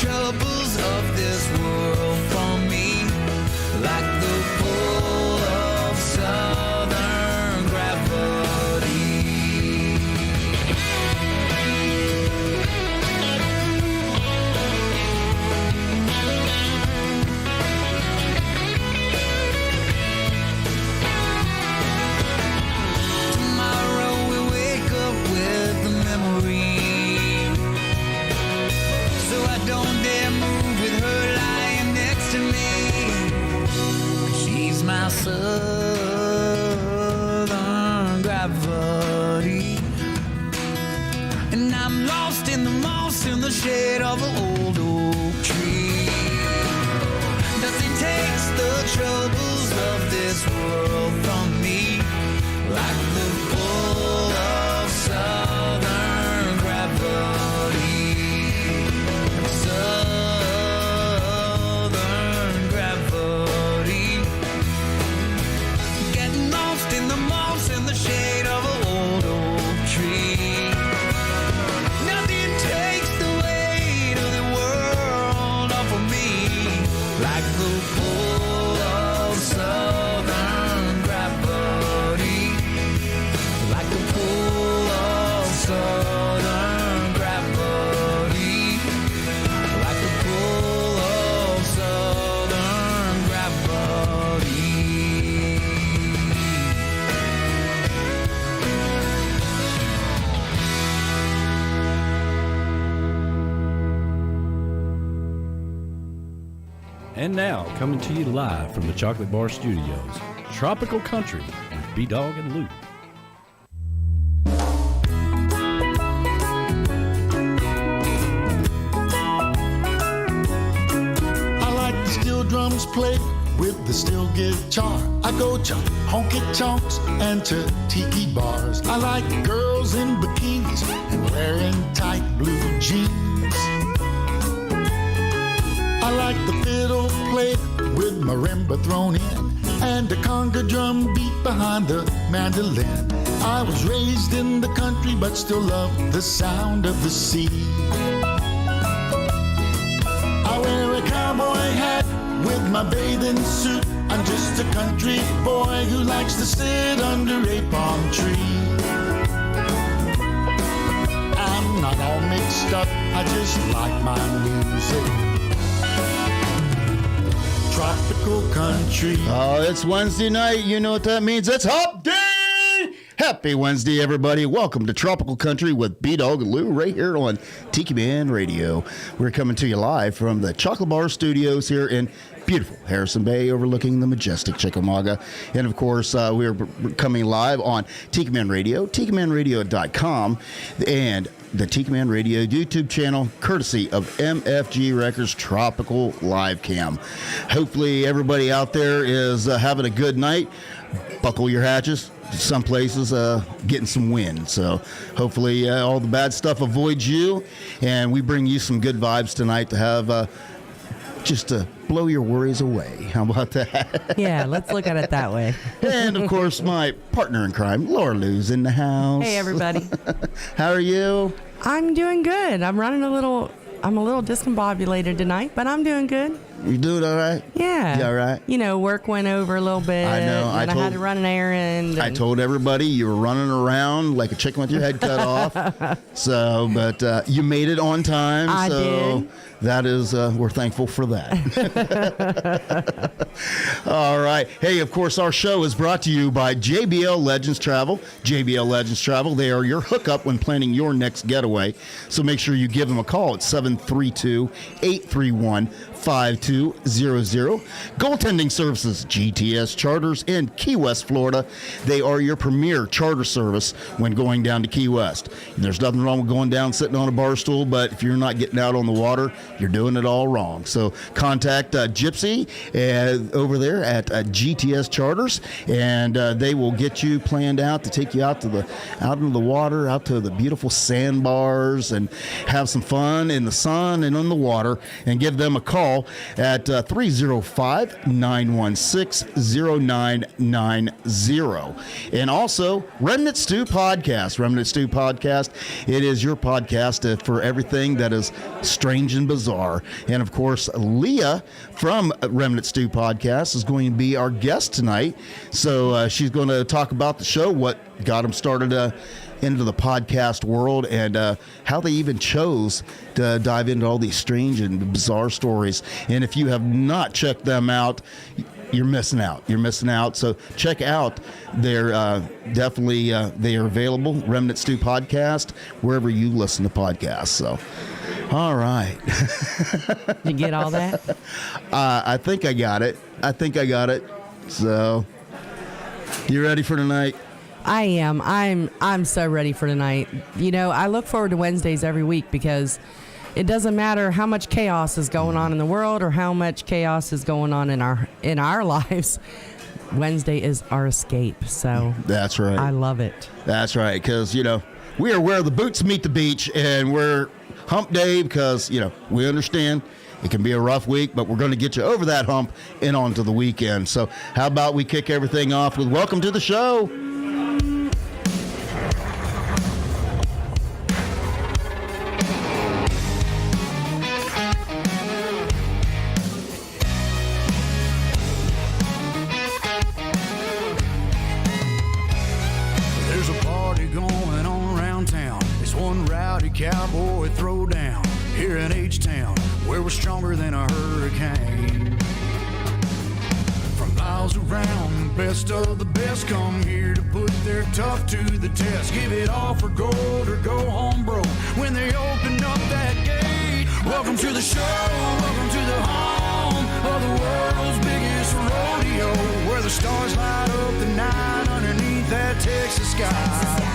troubles of this world from me, like the pull of southern gravity. Tomorrow we wake up with the memory, so I don't dare move with her lying next to me. She's my southern gravity, and I'm lost in the moss in the shade of an old oak tree. Nothing takes the troubles of this world from me, like the pull of southern gravity. Southern gravity. Getting lost in the moss in the shade of an old oak tree. Nothing takes the weight of the world off of me, like the pull of southern gravity. Like the pull of southern gravity. Like the pull of southern gravity. And now, coming to you live from the Chocolate Bar Studios, Tropical Country with B-Dawg and Lou. I like the steel drums played with the steel guitar. I go to honky tonks and to tiki bars. I like girls in bikinis and wearing tight blue jeans. I like the fiddle played with marimba thrown in, and the conga drum beat behind the mandolin. I was raised in the country but still love the sound of the sea. I wear a cowboy hat with my bathing suit. I'm just a country boy who likes to sit under a palm tree. I'm not all mixed up, I just like my music. Tropical country. Oh, it's Wednesday night. You know what that means. It's Hump Day! Happy Wednesday, everybody. Welcome to Tropical Country with B-Dawg and Lou right here on Tiki Man Radio. We're coming to you live from the Chocolate Bar Studios here in beautiful Harrison Bay, overlooking the majestic Chickamauga. And, of course, we're coming live on Tiki Man Radio, TikiManRadio.com, and the Tiki Man Radio YouTube channel, courtesy of MFG Records Tropical Live Cam. Hopefully everybody out there is having a good night. Buckle your hatches. Some places getting some wind, so hopefully all the bad stuff avoids you, and we bring you some good vibes tonight to have just to blow your worries away. How about that? Yeah, let's look at it that way. And, of course, my partner in crime, Laura Lou's in the house. Hey, everybody. How are you? I'm doing good. I'm a little discombobulated tonight, but I'm doing good. You doing all right? Yeah. You all right? You know, work went over a little bit. I know. And I had to run an errand. I told everybody you were running around like a chicken with your head cut off. So, but you made it on time. I did. That is, we're thankful for that. All right. Hey, of course, our show is brought to you by JBL Legends Travel. JBL Legends Travel, they are your hookup when planning your next getaway. So make sure you give them a call at 732-831-5200. Goaltending Services, GTS Charters in Key West, Florida. They are your premier charter service when going down to Key West. And there's nothing wrong with going down sitting on a bar stool, but if you're not getting out on the water, you're doing it all wrong. So contact Gypsy over there at GTS Charters, and they will get you planned out to take you out into the water, out to the beautiful sandbars, and have some fun in the sun and on the water. And give them a call at 305-916-0990. And also, Remnant Stew Podcast. Remnant Stew Podcast. It is your podcast for everything that is strange and bizarre. And, of course, Leah from Remnant Stew Podcast is going to be our guest tonight. So she's going to talk about the show, what got them started into the podcast world, and how they even chose to dive into all these strange and bizarre stories. And if you have not checked them out, you're missing out. You're missing out. So check out their definitely they are available. Remnant Stew Podcast, wherever you listen to podcasts. So, all right. Did you get all that? I think I got it. So, you ready for tonight? I am. I'm so ready for tonight. You know, I look forward to Wednesdays every week because it doesn't matter how much chaos is going on in the world or how much chaos is going on in our lives. Wednesday is our escape. So that's right. I love it. That's right, because you know we are where the boots meet the beach, and we're hump day because you know we understand. It can be a rough week, but we're going to get you over that hump and onto the weekend. So how about we kick everything off with welcome to the show. There's a party going on around town. It's one rowdy cowboy throwdown here in H-Town, where we're stronger than a hurricane. From miles around, best of the best come here to put their tough to the test. Give it all for gold or go home broke when they open up that gate. Welcome to the show, welcome to the home of the world's biggest rodeo, where the stars light up the night underneath that Texas sky.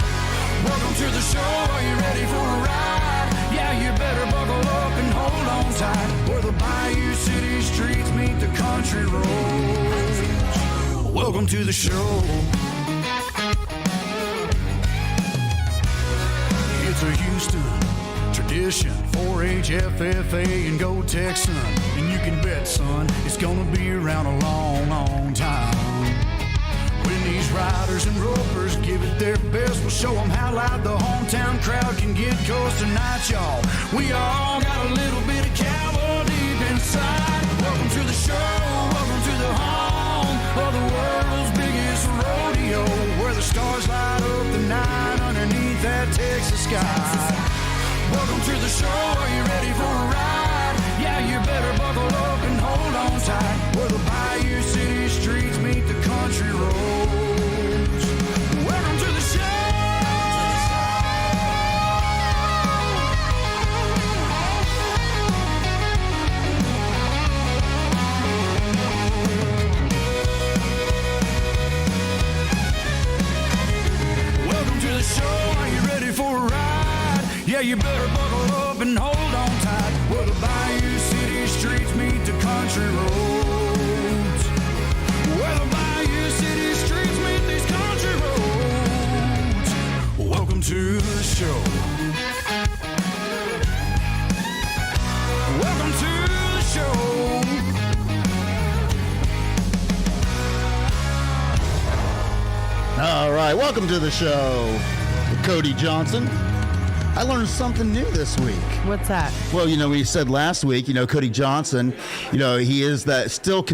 Welcome to the show, are you ready for a ride? Yeah, you better buckle up and hold on tight, where the Bayou City streets meet the country roads. Welcome to the show. It's a Houston tradition, 4-H, FFA, and Go Texan. And you can bet, son, it's gonna be around a long, long time. When these riders and ropers give it their best, we'll show them how loud the hometown crowd can get. 'Cause tonight, y'all, we all got a little bit of cowboy deep inside. Welcome to the show, welcome to the home of the world's biggest rodeo, where the stars light up the night underneath that Texas sky. Welcome to the show, are you ready for a ride? Yeah, you better buckle up and hold on tight, where the Bayou City streets meet the country roads. Welcome to the show. Welcome to the show, are you ready for a ride? Yeah, you better buckle up and hold on tight, where the Bayou City streets meet the country roads. Where the Bayou City streets meet these country roads. Welcome to the show. Welcome to the show. All right, welcome to the show, Cody Johnson. I learned something new this week. What's that? Well, you know, we said last week, you know, Cody Johnson, you know, he is that still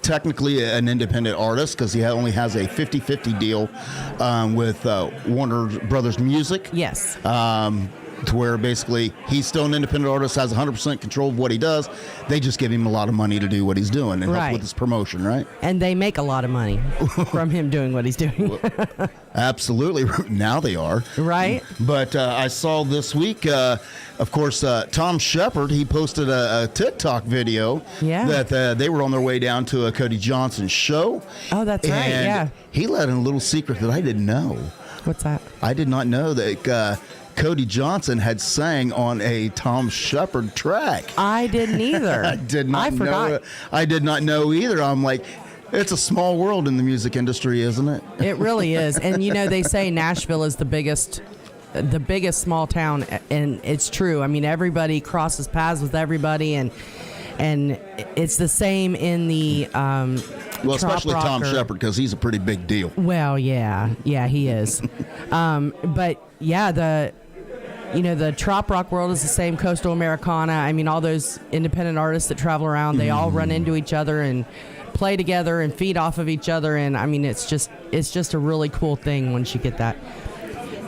technically an independent artist because he only has a 50-50 deal with Warner Brothers Music. Yes. To where basically he's still an independent artist, has 100% control of what he does. They just give him a lot of money to do what he's doing and help with his promotion, right? And they make a lot of money from him doing what he's doing. Absolutely. Now they are. Right. But I saw this week, of course, Tom Shepard, he posted a TikTok video that they were on their way down to a Cody Johnson show. Oh, that's right, yeah. He let in a little secret that I didn't know. What's that? I did not know that Cody Johnson had sang on a Tom Shepard track. I didn't either. I did not I forgot. I did not know either. I'm like, it's a small world in the music industry, isn't it? It really is. And you know, they say Nashville is the biggest small town, and it's true. I mean, everybody crosses paths with everybody, and And it's the same in the Well, especially Trop Tom Rocker. Shepard, because he's a pretty big deal. Well, yeah, he is. But yeah, the trop rock world is the same. Coastal Americana. I mean, all those independent artists that travel around, they all run into each other and play together and feed off of each other. And I mean, it's just a really cool thing once you get that.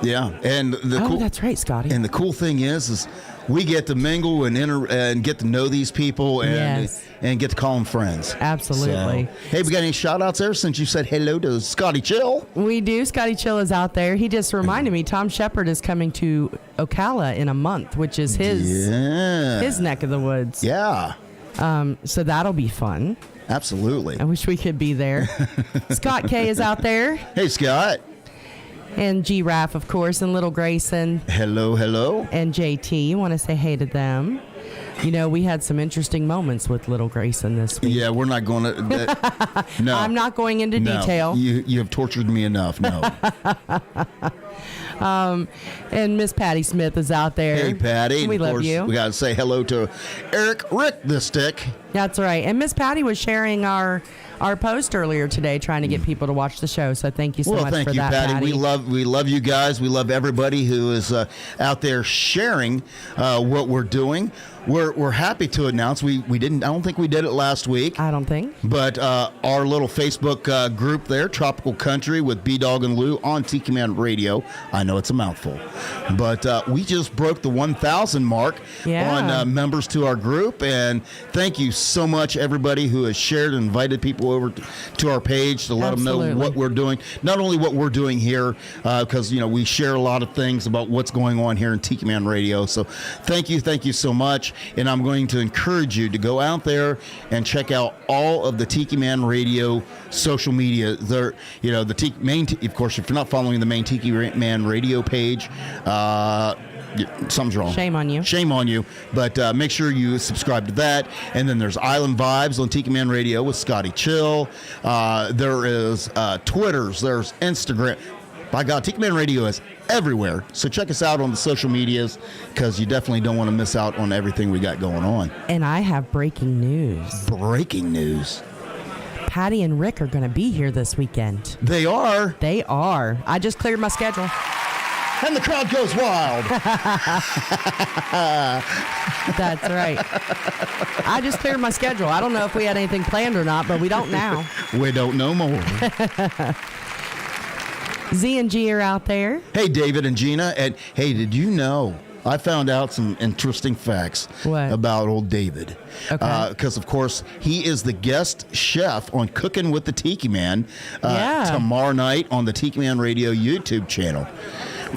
Yeah, and That's right, Scotty. And the cool thing is we get to mingle and get to know these people and get to call them friends. Absolutely. So, hey, we got any shout outs there since you said hello to Scotty Chill? We do. Scotty Chill is out there. He just reminded me Tom Shepard is coming to Ocala in a month, which is his neck of the woods. Yeah. So that'll be fun. Absolutely. I wish we could be there. Scott K is out there. Hey, Scott. And G-Raff, of course, and Little Grayson. Hello. And JT. You want to say hey to them. You know, we had some interesting moments with Little Grayson this week. Yeah, we're not going to. No. I'm not going into detail. You have tortured me enough. No. And Miss Patty Smith is out there. Hey, Patty. We Of love course, you. We got to say hello to Eric Rick the Stick. That's right. And Miss Patty was sharing our post earlier today, trying to get people to watch the show. So thank you so much thank for you, that, Patty. We love you guys. We love everybody who is out there sharing what we're doing. We're happy to announce I don't think we did it last week. I don't think. But our little Facebook group there, Tropical Country with B-Dawg and Lou on Tiki Man Radio. I know it's a mouthful. But we just broke the 1,000 mark on members to our group. And thank you so much, everybody who has shared and invited people over to our page to let them know what we're doing. Not only what we're doing here, because, we share a lot of things about what's going on here in Tiki Man Radio. So thank you so much. And I'm going to encourage you to go out there and check out all of the Tiki Man Radio social media. There, of course, if you're not following the main Tiki Man Radio page, something's wrong. Shame on you. Shame on you. But make sure you subscribe to that. And then there's Island Vibes on Tiki Man Radio with Scotty Chill. There is Twitters. There's Instagram. By God, Tiki Man Radio is everywhere. So check us out on the social medias, because you definitely don't want to miss out on everything we got going on. And I have breaking news. Breaking news. Patty and Rick are going to be here this weekend. They are. They are. I just cleared my schedule. And the crowd goes wild. That's right. I just cleared my schedule. I don't know if we had anything planned or not, but we don't now. We don't know more. Z and G are out there. Hey, David and Gina. And hey, did you know I found out some interesting facts about old David? Okay. Because, of course, he is the guest chef on Cooking with the Tiki Man tomorrow night on the Tiki Man Radio YouTube channel.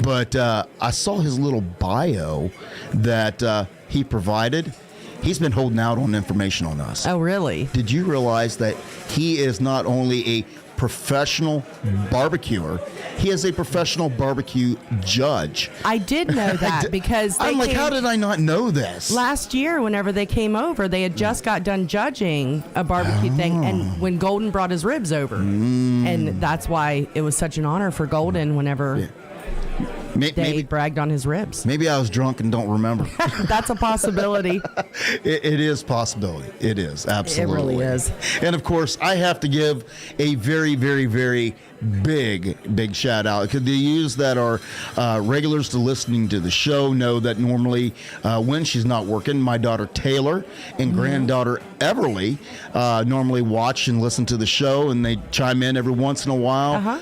But I saw his little bio that he provided. He's been holding out on information on us. Oh, really? Did you realize that he is not only a professional barbecuer, he is a professional barbecue judge? I did know that because I'm like, how did I not know this? Last year, whenever they came over, they had just got done judging a barbecue thing, and when Golden brought his ribs over, and that's why it was such an honor for Golden whenever they bragged on his ribs. Maybe I was drunk and don't remember. That's a possibility. It is possibility. It is, absolutely. It really is. And, of course, I have to give a very, very, very big shout out. The yous that are regulars to listening to the show know that normally when she's not working, my daughter Taylor and granddaughter Everly normally watch and listen to the show, and they chime in every once in a while.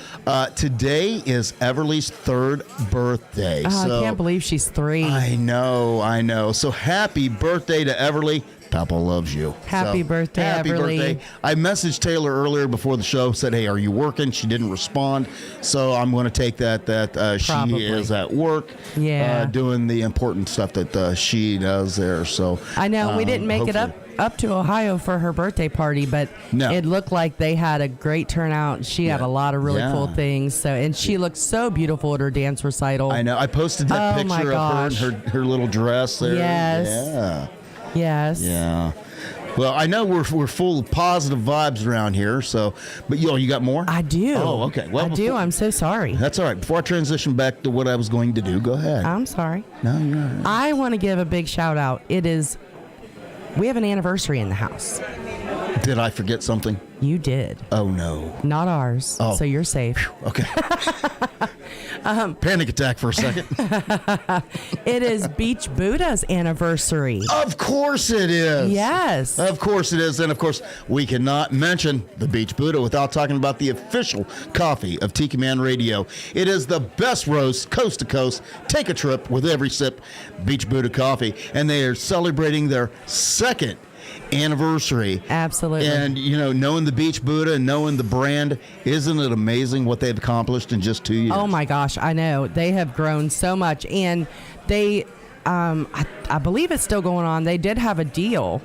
Today is Everly's 3rd birthday. I can't believe she's 3. I know. So happy birthday to Everly. Papa loves you. Happy birthday, happy Everly. Birthday. I messaged Taylor earlier before the show, said, hey, are you working? She didn't respond. So I'm going to take that she is at work doing the important stuff that she does there. So I know we didn't make it up to Ohio for her birthday party, but it looked like they had a great turnout. She had a lot of really cool things. So, and she looked so beautiful at her dance recital. I know. I posted that picture of her in her little dress there. Yes. Yeah. Yes. Yeah. Well, I know we're full of positive vibes around here. So, but you got more? I do. Oh, okay. Well, I do. I'm so sorry. That's all right. Before I transition back to what I was going to do, go ahead. I'm sorry. No, you're all right. I want to give a big shout out. It is we have an anniversary in the house. Did I forget something? You did. Oh, no. Not ours. Oh. So you're safe. Okay. Panic attack for a second. It is Beach Buddha's anniversary. Of course it is. Yes. Of course it is. And of course, we cannot mention the Beach Buddha without talking about the official coffee of Tiki Man Radio. It is the best roast, coast to coast. Take a trip with every sip. Beach Buddha coffee. And they are celebrating their second anniversary. Absolutely. And, you know, knowing the Beach Buddha and knowing the brand, isn't it amazing what they've accomplished in just 2 years? Oh, my gosh. I know. They have grown so much. And they, I believe it's still going on. They did have a deal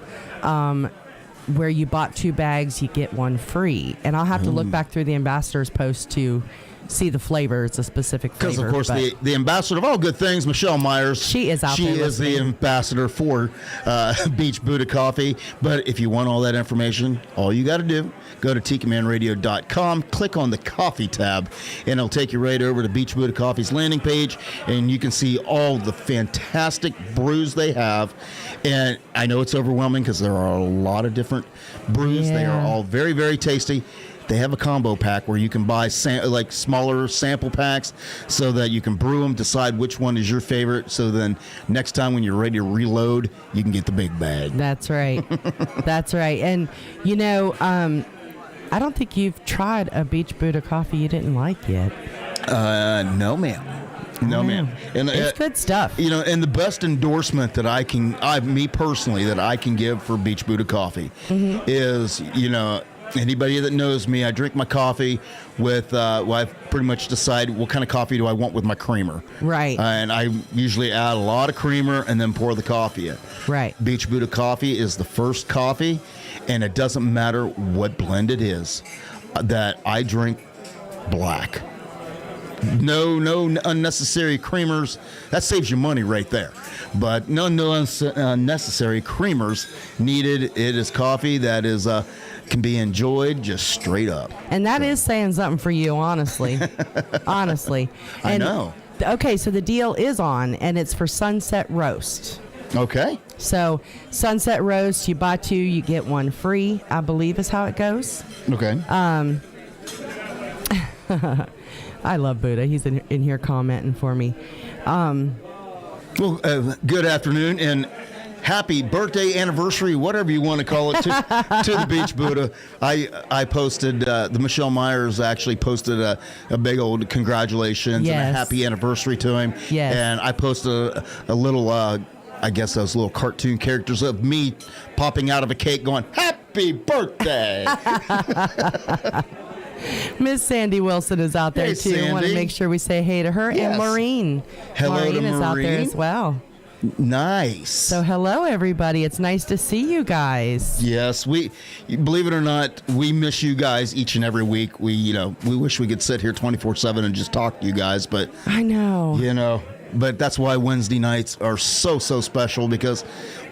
where you bought 2 bags, you get 1 free. And I'll have to look back through the ambassador's post to see the flavor. It's a specific flavor. Because, of course, the ambassador of all good things, Michelle Myers. She is out there. She is the ambassador for Beach Buddha Coffee. But if you want all that information, all you got to do, go to TikiManRadio.com, click on the coffee tab, and it'll take you right over to Beach Buddha Coffee's landing page, and you can see all the fantastic brews they have. And I know it's overwhelming because there are a lot of different brews. Yeah. They are all very, very tasty. They have a combo pack where you can buy like smaller sample packs so that you can brew them, decide which one is your favorite. So then next time when you're ready to reload, you can get the big bag. That's right. That's right. And, you know, I don't think you've tried a Beach Buddha coffee you didn't like yet. No, ma'am. No, ma'am. And it's good stuff. You know, and the best endorsement that me personally, that I can give for Beach Buddha coffee is, you know, anybody that knows me, I drink my coffee with, I've pretty much decided what kind of coffee do I want with my creamer. Right. And I usually add a lot of creamer and then pour the coffee in. Right. Beach Buddha coffee is the first coffee, and it doesn't matter what blend it is, that I drink black. No unnecessary creamers. That saves you money right there. But no unnecessary creamers needed. It is coffee that is can be enjoyed just straight up. And that is saying something for you, honestly. Honestly. I And, know. Okay, so the deal is on, and it's for Sunset Roast. Okay. So Sunset Roast, you buy 2, you get 1 free, I believe is how it goes. Okay. I love Buddha. He's in here commenting for me. Well, good afternoon and happy birthday, anniversary, whatever you want to call it, to the Beach Buddha. I posted, the Michelle Myers actually posted a big old congratulations Yes. and a happy anniversary to him. Yes. And I posted a little, I guess those little cartoon characters of me popping out of a cake going, happy birthday. Miss Sandy Wilson is out there Hey, too. I want to Sandy. make sure we say hey to her. Yes. And Maureen. Hello to Maureen is out there Maureen. as well. Nice. So hello everybody. It's nice to see you guys. Yes, we believe it or not, we miss you guys each and every week. We wish we could sit here 24/7 and just talk to you guys, but I know. But that's why Wednesday nights are so special, because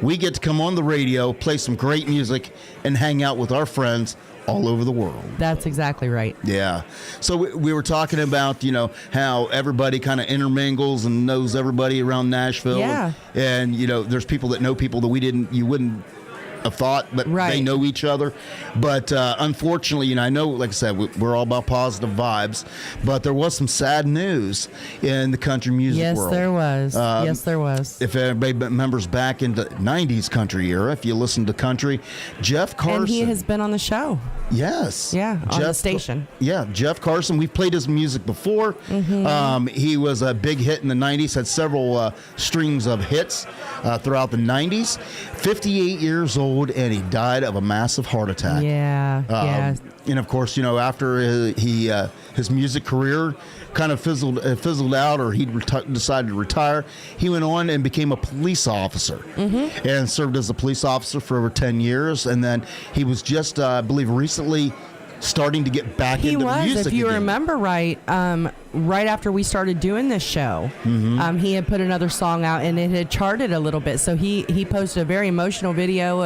we get to come on the radio, play some great music, and hang out with our friends all over the world. That's exactly right. Yeah. So we were talking about, how everybody kind of intermingles and knows everybody around Nashville. Yeah. And there's people that know people that you wouldn't have thought, but Right. they know each other. But unfortunately, I know, like I said, we're all about positive vibes, but there was some sad news in the country music world. Yes, there was. Yes, there was. If everybody remembers back in the 90s country era, if you listen to country, Jeff Carson. And he has been on the show. Yes. Yeah, on the station. Yeah, Jeff Carson. We've played his music before. He was a big hit in the 90s, had several strings of hits throughout the 90s. 58 years old, and he died of a massive heart attack. Yeah, yeah. And of course, after his music career kind of fizzled out, or he decided to retire, he went on and became a police officer and served as a police officer for over 10 years. And then he was just, I believe, recently starting to get back into music if you again. remember right, right after we started doing this show, he had put another song out, and it had charted a little bit. So he posted a very emotional video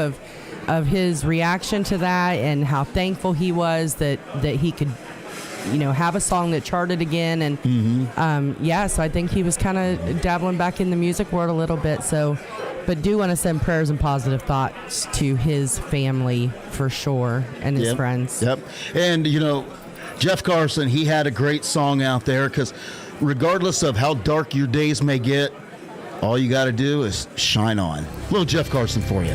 of his reaction to that, and how thankful he was that he could have a song that charted again. And so I think he was kind of dabbling back in the music world a little bit. So But do want to send prayers and positive thoughts to his family for sure and his friends. Yep. And, you know, Jeff Carson, he had a great song out there because regardless of how dark your days may get, all you got to do is shine on. Little Jeff Carson for you.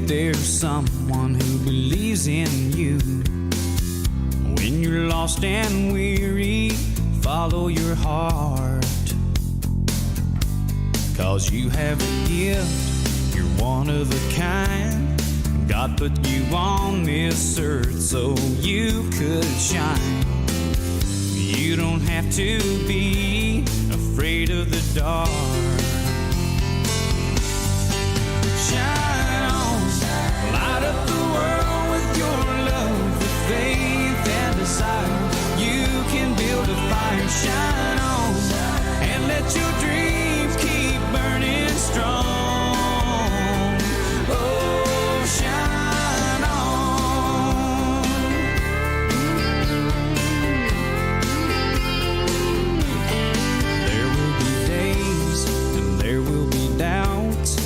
There's someone who believes in you. When you're lost and weary, follow your heart. 'Cause you have a gift, you're one of a kind. God put you on this earth so you could shine. You don't have to be afraid of the dark. Shine on, light up the world with your love, with faith and desire. You can build a fire. Shine on, and let your dreams keep burning strong. Oh, shine on. There will be days and there will be doubts.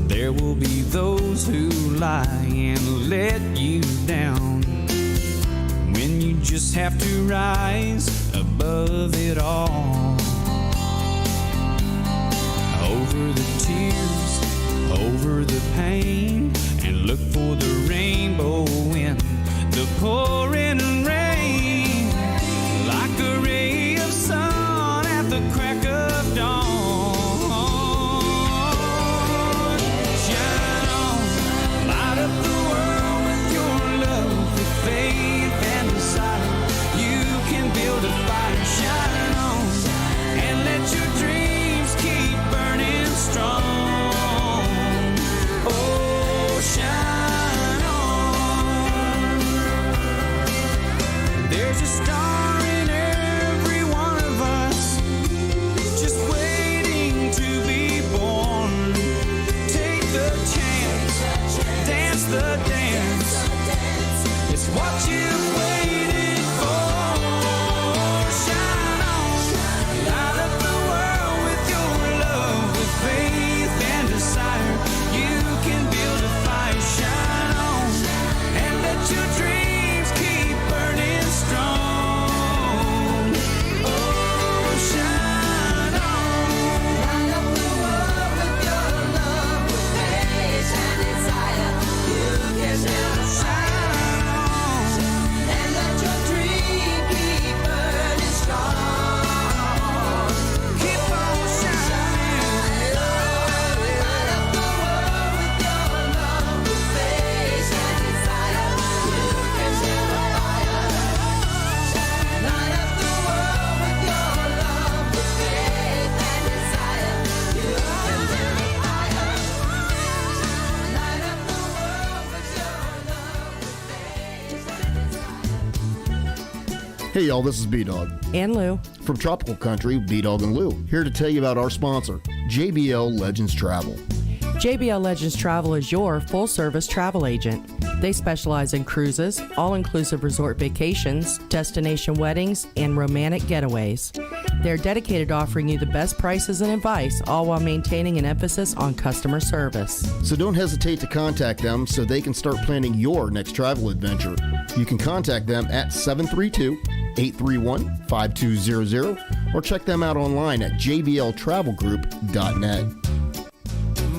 There will be those who lie and let you down. When you just have to rise above it all. Over the tears, over the pain, and look for the rainbow in the pouring rain. Like a ray of sun at the crack of dawn. There's a star in every one of us, just waiting to be born. Take the chance, dance the dance. It's what you've waited for. Shine on, light up the world with your love, with faith and desire. You can build a fire. Shine on, and let your dreams keep burning strong. Oh, shine on. Light up the world with your love, with faith and desire. You can build a shine on, and let your dream keep burning strong. Keep on shining. Light up the world with your love, with faith and desire. You can build a fire. Light up the world with your love, with faith and desire. You can build a fire. Light up the world with your love, with faith and desire. Hey, y'all, this is B-Dawg. And Lou. From Tropical Country, B-Dawg and Lou, here to tell you about our sponsor, JBL Legends Travel. JBL Legends Travel is your full-service travel agent. They specialize in cruises, all-inclusive resort vacations, destination weddings, and romantic getaways. They're dedicated to offering you the best prices and advice, all while maintaining an emphasis on customer service. So don't hesitate to contact them so they can start planning your next travel adventure. You can contact them at 732-831-5200 or check them out online at jbltravelgroup.net.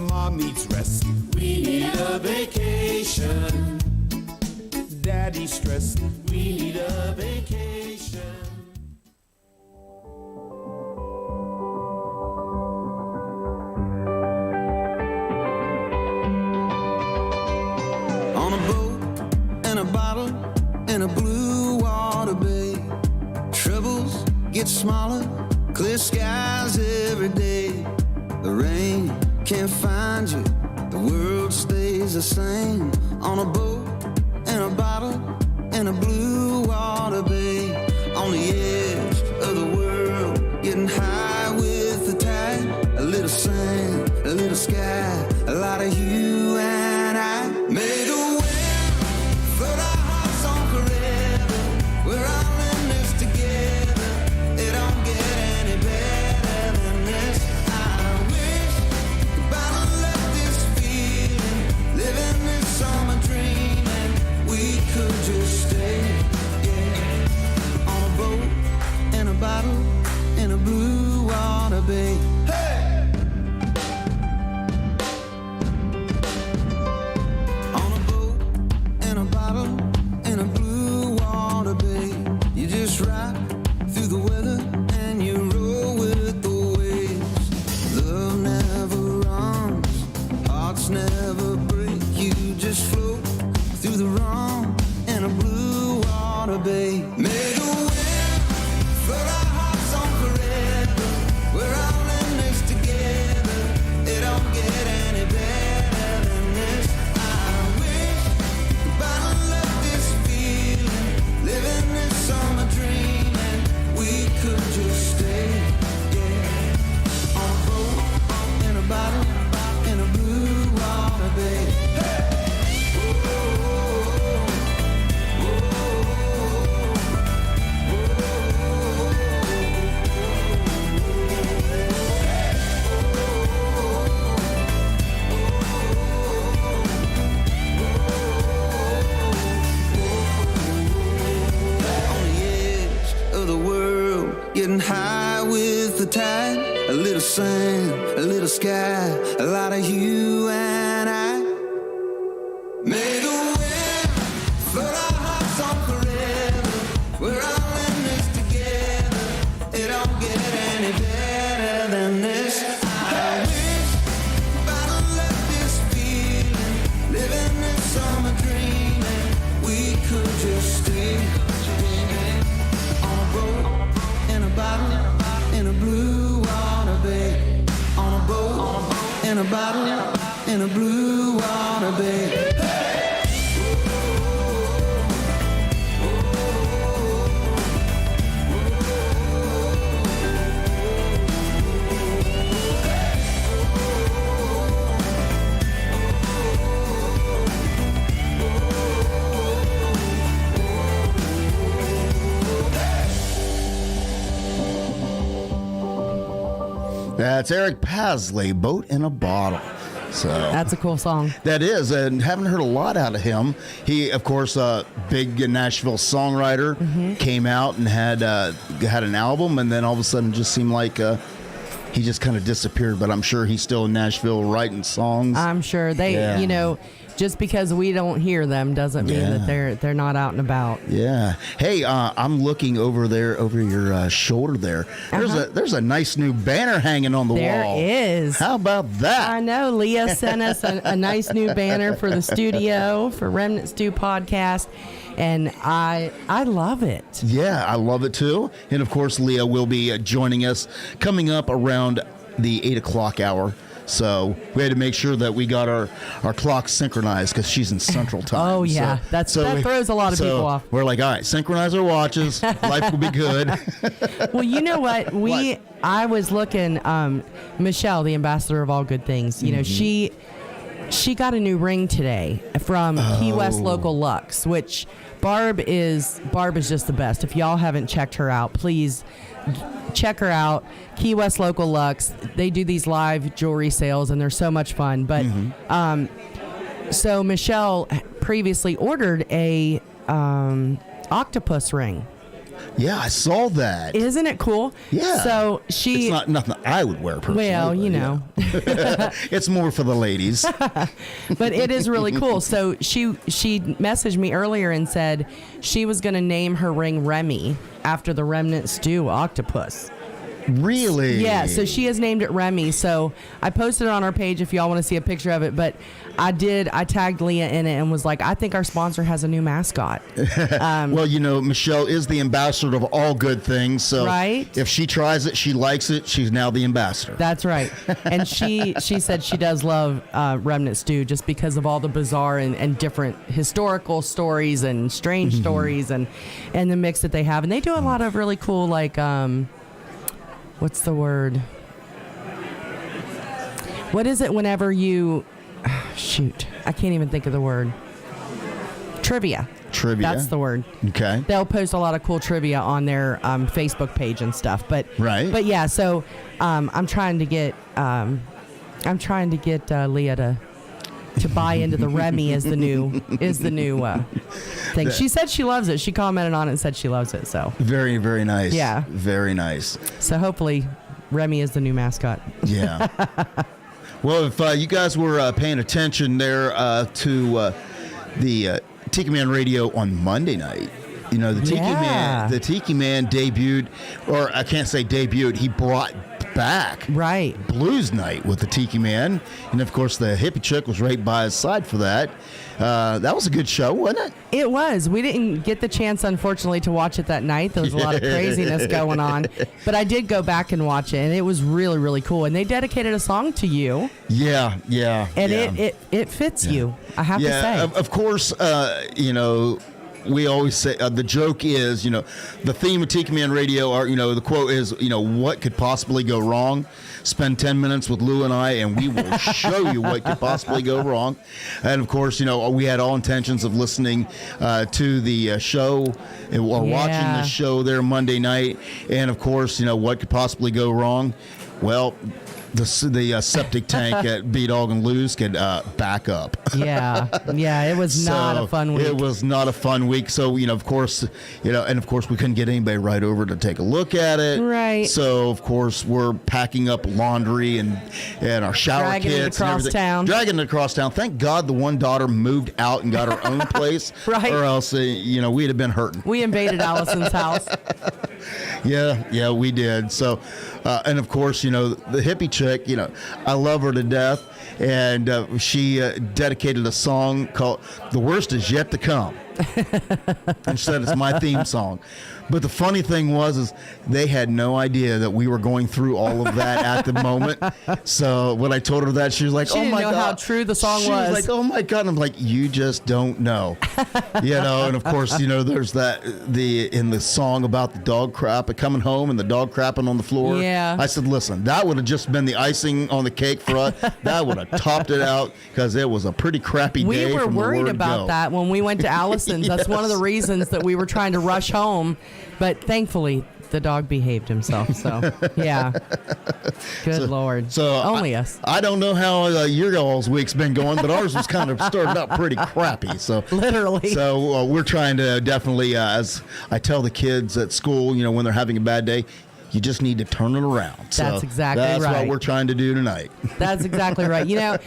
Mom needs rest. We need a vacation. Daddy's stressed. We need a vacation. On a boat and a bottle in a blue water bay. Troubles get smaller, clear skies every day. The rain can't find you, the world stays the same. On a boat and a bottle in a blue water bay. On the edge of the world, getting high little sky, a lot of you and I. May the wind float our hearts on forever. We're all in this together. It don't get any better than this. I wish about to let this feeling, living this summer dream, and we could just stay, yeah, on a boat, in a bottle, in a blue water bay. Hey! On a boat, in a bottle, in a blue water bay. You just ride through the weather and you roll with the waves. Love never runs, hearts never break. You just float through the wrong in a blue water bay. May the wind float our hearts on forever. We're all in this together. It don't get any better than this. I wish about to let this feeling, living this summer dream, and we could just stay, yeah, on a boat, in a bottle, in a blue water bay. Hey! On the edge of the world, getting high with the tide. A little sun, a little sky, a lot of you and I. May the wind float our hearts on forever. We're all in this together. It don't get any better than this. I wish about to let this feeling, living this summer dream, and we could just stay on a boat, in a bottle, in a blue water bay. On a boat, in a bottle, in a blue water bay. That's Eric Pasley, Boat in a Bottle. So That's a cool song. that is, and haven't heard a lot out of him. He, of course, big Nashville songwriter, came out and had an album, and then all of a sudden just seemed like he just kind of disappeared. But I'm sure he's still in Nashville writing songs. I'm sure they, Yeah. you know, just because we don't hear them doesn't mean Yeah. that they're not out and about. Yeah. Hey, I'm looking over there, over your shoulder there. There's a nice new banner hanging on the There wall. is. How about that? I know Leah sent us a nice new banner for the studio for Remnant Stew podcast, and I love it. Yeah, I love it too. And of course, Leah will be joining us coming up around the 8 o'clock hour. So we had to make sure that we got our clocks synchronized because she's in Central Time. Oh, yeah. That throws a lot of people off. We're like, all right, synchronize our watches. Life will be good. Well, you know what? I was looking, Michelle, the ambassador of all good things, you know, she got a new ring today from Key West Local Lux, which Barb is just the best. If y'all haven't checked her out, please check her out. Key West Local Lux. They do these live jewelry sales, and they're so much fun. But so Michelle previously ordered a octopus ring. Yeah, I saw that. Isn't it cool? Yeah. So It's she. not nothing I would wear personally. Well, but you know. yeah. It's more for the ladies. But it is really cool. So she messaged me earlier and said she was going to name her ring Remy after the Remnant Stew octopus. Really? Yeah, so she has named it Remy. So I posted it on our page if y'all want to see a picture of it. But I tagged Leah in it and was like, I think our sponsor has a new mascot. Well, you know, Michelle is the ambassador of all good things. So Right. if she tries it, she likes it, she's now the ambassador. That's right. And she said she does love Remnant Stew just because of all the bizarre and different historical stories and strange stories and the mix that they have. And they do a lot of really cool, like, what's the word? what is it whenever you, shoot, I can't even think of the word. Trivia. Trivia. That's the word. Okay. They'll post a lot of cool trivia on their Facebook page and stuff. But Right. But yeah, so I'm trying to get Leah to buy into the Remy is the new thing. She said she loves it. She commented on it and said she loves it. So Very, very nice. Yeah. Very nice. so hopefully Remy is the new mascot. Yeah. Well, if you guys were paying attention there to the Tiki Man Radio on Monday night, you know, the Tiki Man debuted, or I can't say debuted, he brought back Right. Blues Night with the Tiki Man, and of course the hippie chick was right by his side for that. That was a good show, wasn't it? It was. We didn't get the chance, unfortunately, to watch it that night. There was a lot of craziness going on. But I did go back and watch it, and it was really, really cool. And they dedicated a song to you. Yeah. And yeah. it fits you, I have to say. Of course, you know, we always say the joke is, you know, the theme of Tiki Man Radio, or, you know, the quote is, you know, what could possibly go wrong? Spend 10 minutes with Lou and I, and we will show you what could possibly go wrong. And of course, you know, we had all intentions of listening to the show or watching the show there Monday night. And of course, you know, what could possibly go wrong? Well, the septic tank at B-Dawg and Lou's could back up. Yeah, it was not a fun week. It was not a fun week. So, you know, of course, we couldn't get anybody right over to take a look at it. Right. So, of course, we're packing up laundry and our shower Dragging it kits and across everything. town. Dragging it across town. Thank God the one daughter moved out and got her own place. Right. Or else, you know, we'd have been hurting. We invaded Allison's house. Yeah, we did. So, and of course, you know, the hippie chick, you know, I love her to death. And she dedicated a song called "The Worst Is Yet to Come," and she said it's my theme song. But the funny thing was they had no idea that we were going through all of that at the moment. So when I told her that, she was like, She "Oh didn't my know God!" how true the song she was like, "Oh my God!" And I'm like, "You just don't know," you know. And of course, you know, there's in the song about the dog crap coming home and the dog crapping on the floor. Yeah. I said, "Listen, that would have just been the icing on the cake for us. That would have topped it out because it was a pretty crappy day." We were from the worried word about go. that when we went to Allison's. That's one of the reasons that we were trying to rush home. But thankfully, the dog behaved himself. So, yeah. Good Lord. So only us. I don't know how your all's week's been going, but ours was kind of started out pretty crappy. So Literally. So we're trying to definitely, as I tell the kids at school, you know, when they're having a bad day, you just need to turn it around. That's exactly that's right. what we're trying to do tonight. That's exactly right. You know,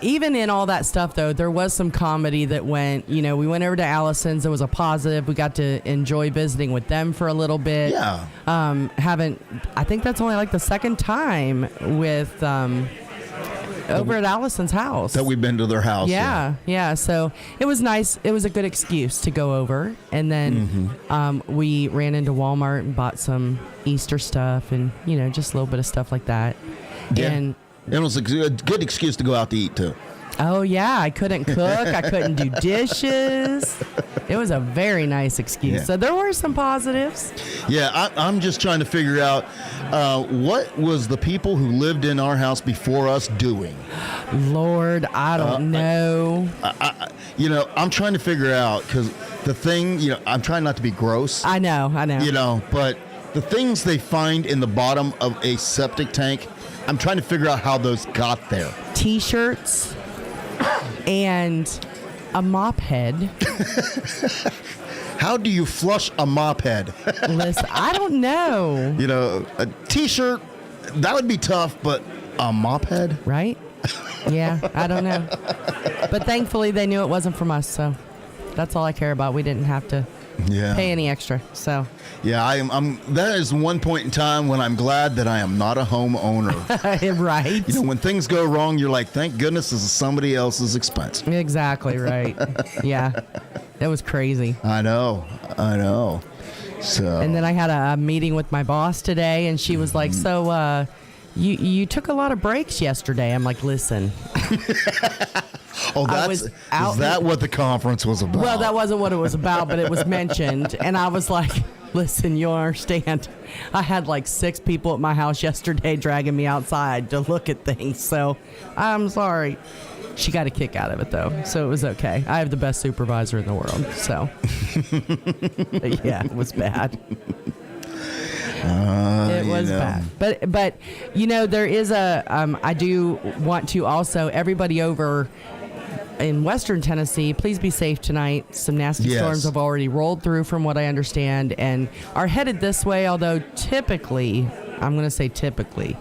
even in all that stuff, though, there was some comedy that went, you know, we went over to Allison's. It was a positive. We got to enjoy visiting with them for a little bit. Yeah. I think that's only like the second time with, over at Allison's house. That we've been to their house. Yeah. So it was nice. It was a good excuse to go over. And then we ran into Walmart and bought some Easter stuff and, you know, just a little bit of stuff like that. Yeah. And it was a good excuse to go out to eat, too. oh, yeah, I couldn't cook. I couldn't do dishes. It was a very nice excuse. Yeah. So there were some positives. Yeah, I'm just trying to figure out what was the people who lived in our house before us doing? Lord, I don't know. You know, I'm trying to figure out because the thing, you know, I'm trying not to be gross. I know. You know, but the things they find in the bottom of a septic tank, I'm trying to figure out how those got there. T-shirts and a mop head. How do you flush a mop head? Listen, I don't know. You know, a T-shirt, that would be tough, but a mop head? Right? Yeah, I don't know. But thankfully, they knew it wasn't from us, so that's all I care about. We didn't have to pay any extra, so. Yeah, I'm. That is one point in time when I'm glad that I am not a homeowner. Right? You know, when things go wrong, you're like, thank goodness this is somebody else's expense. Exactly right. Yeah, it was crazy. I know. So. And then I had a meeting with my boss today, and she was like, so, you took a lot of breaks yesterday. I'm like, listen. Is that what the conference was about? Well, that wasn't what it was about, but it was mentioned. And I was like, Listen, you'll understand. I had like 6 people at my house yesterday dragging me outside to look at things, so I'm sorry. She got a kick out of it, though, so it was okay. I have the best supervisor in the world, so. Yeah, it was bad. It was bad. But there is I do want to also, everybody over in Western Tennessee, please be safe tonight. Some nasty storms have already rolled through from what I understand and are headed this way, although typically, I'm going to say typically.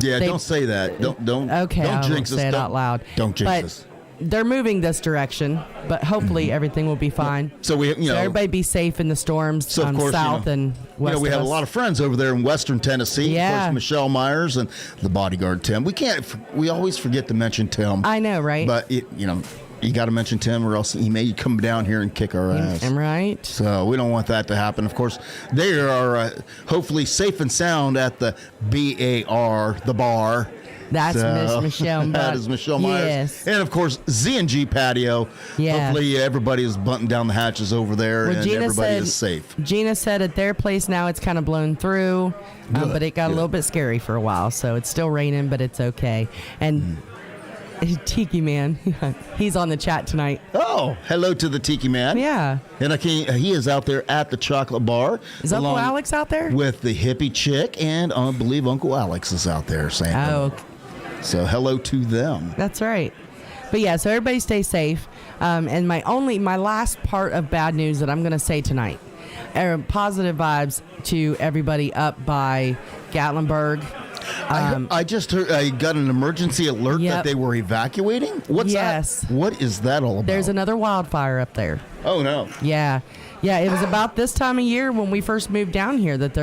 Yeah, don't say that. Don't. Okay, don't I won't jinx us. say it out loud. Don't jinx us. They're moving this direction, but hopefully everything will be fine. So everybody be safe in the storms of course, south and west. We have a lot of friends over there in Western Tennessee. Yeah. Of course, Michelle Myers and the bodyguard Tim. We always forget to mention Tim. I know, right? But you got to mention Tim, or else he may come down here and kick our ass. I'm right. So we don't want that to happen. Of course, they are hopefully safe and sound at the BAR, the bar. That's Miss Michelle. That is Michelle Myers. Yes. And, of course, Z&G Patio. Yeah. Hopefully everybody is buttoned down the hatches over there and everybody is safe. Gina said at their place now it's kind of blown through, but it got a little bit scary for a while. So it's still raining, but it's okay. And Tiki Man, he's on the chat tonight. Oh, hello to the Tiki Man. Yeah. And he is out there at the chocolate bar. Is Uncle Alex out there? With the hippie chick, and I believe Uncle Alex is out there saying okay. So hello to them. That's right. But yeah, so everybody stay safe. And my last part of bad news that I'm going to say tonight are positive vibes to everybody up by Gatlinburg. I just heard, I got an emergency alert that they were evacuating. What's that? What is that all about? There's another wildfire up there. Oh no. Yeah. It was about this time of year when we first moved down here that